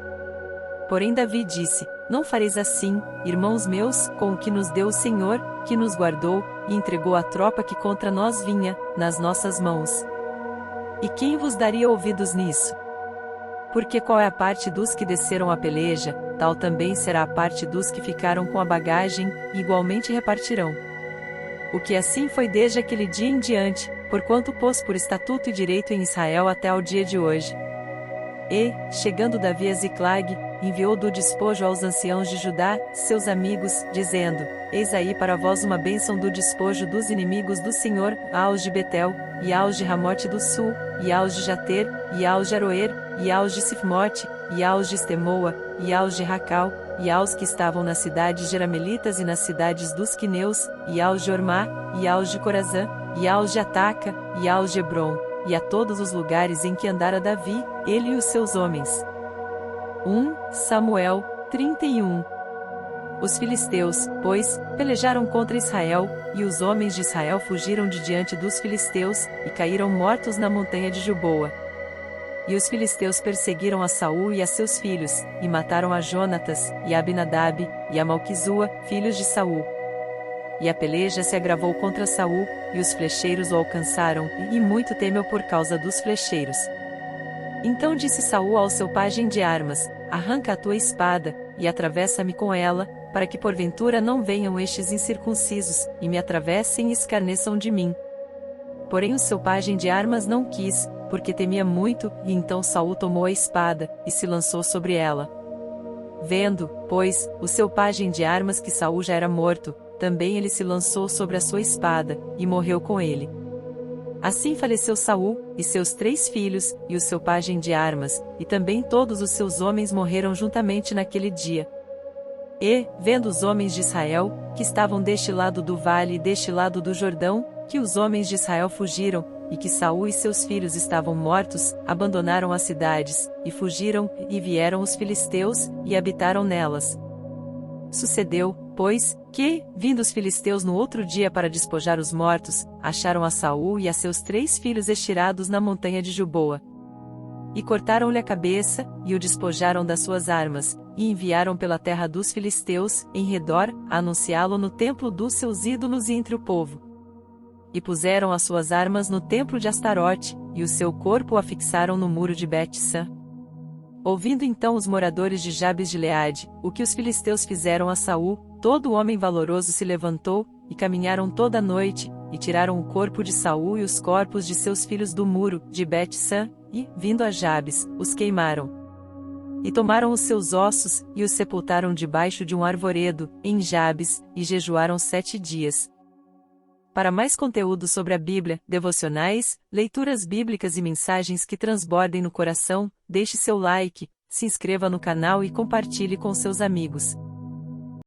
Porém Davi disse: não fareis assim, irmãos meus, com o que nos deu o Senhor, que nos guardou, e entregou a tropa que contra nós vinha, nas nossas mãos. E quem vos daria ouvidos nisso? Porque qual é a parte dos que desceram a peleja, tal também será a parte dos que ficaram com a bagagem, e igualmente repartirão. O que assim foi desde aquele dia em diante, porquanto pôs por estatuto e direito em Israel até ao dia de hoje. E, chegando Davi a Ziclag, enviou do despojo aos anciãos de Judá, seus amigos, dizendo: eis aí para vós uma bênção do despojo dos inimigos do Senhor, aos de Betel, e aos de Ramote do Sul, e aos de Jater, e aos de Aroer, e aos de Sifmote, e aos de Estemoa, e aos de Racal, e aos que estavam nas cidades jeramelitas e nas cidades dos quineus, e aos de Ormá, e aos de Corazã, e aos de Ataca, e aos de Hebron, e a todos os lugares em que andara Davi, ele e os seus homens. 1 Samuel 31. Os filisteus, pois, pelejaram contra Israel, e os homens de Israel fugiram de diante dos filisteus, e caíram mortos na montanha de Gilboa. E os filisteus perseguiram a Saul e a seus filhos, e mataram a Jonatas, e a Abinadab, e a Malquizua, filhos de Saul. E a peleja se agravou contra Saul, e os flecheiros o alcançaram, e muito temeu por causa dos flecheiros. Então disse Saul ao seu pajem de armas: arranca a tua espada, e atravessa-me com ela, para que porventura não venham estes incircuncisos, e me atravessem e escarneçam de mim. Porém o seu pajem de armas não quis, porque temia muito, e então Saul tomou a espada, e se lançou sobre ela. Vendo, pois, o seu pajem de armas que Saul já era morto, também ele se lançou sobre a sua espada, e morreu com ele. Assim faleceu Saul, e seus 3 filhos, e o seu pajem de armas, e também todos os seus homens morreram juntamente naquele dia. E, vendo os homens de Israel, que estavam deste lado do vale e deste lado do Jordão, que os homens de Israel fugiram, e que Saul e seus filhos estavam mortos, abandonaram as cidades, e fugiram, e vieram os filisteus, e habitaram nelas. Sucedeu, pois, que, vindo os filisteus no outro dia para despojar os mortos, acharam a Saul e a seus 3 filhos estirados na montanha de Gilboa. E cortaram-lhe a cabeça, e o despojaram das suas armas, e enviaram pela terra dos filisteus, em redor, a anunciá-lo no templo dos seus ídolos e entre o povo. E puseram as suas armas no templo de Astarote, e o seu corpo o afixaram no muro de Bet-San. Ouvindo então os moradores de Jabes de Gileade, o que os filisteus fizeram a Saul, todo homem valoroso se levantou, e caminharam toda a noite, e tiraram o corpo de Saul e os corpos de seus filhos do muro, de Bet-San, e, vindo a Jabes, os queimaram. E tomaram os seus ossos, e os sepultaram debaixo de um arvoredo, em Jabes, e jejuaram 7 dias. Para mais conteúdo sobre a Bíblia, devocionais, leituras bíblicas e mensagens que transbordem no coração, deixe seu like, se inscreva no canal e compartilhe com seus amigos.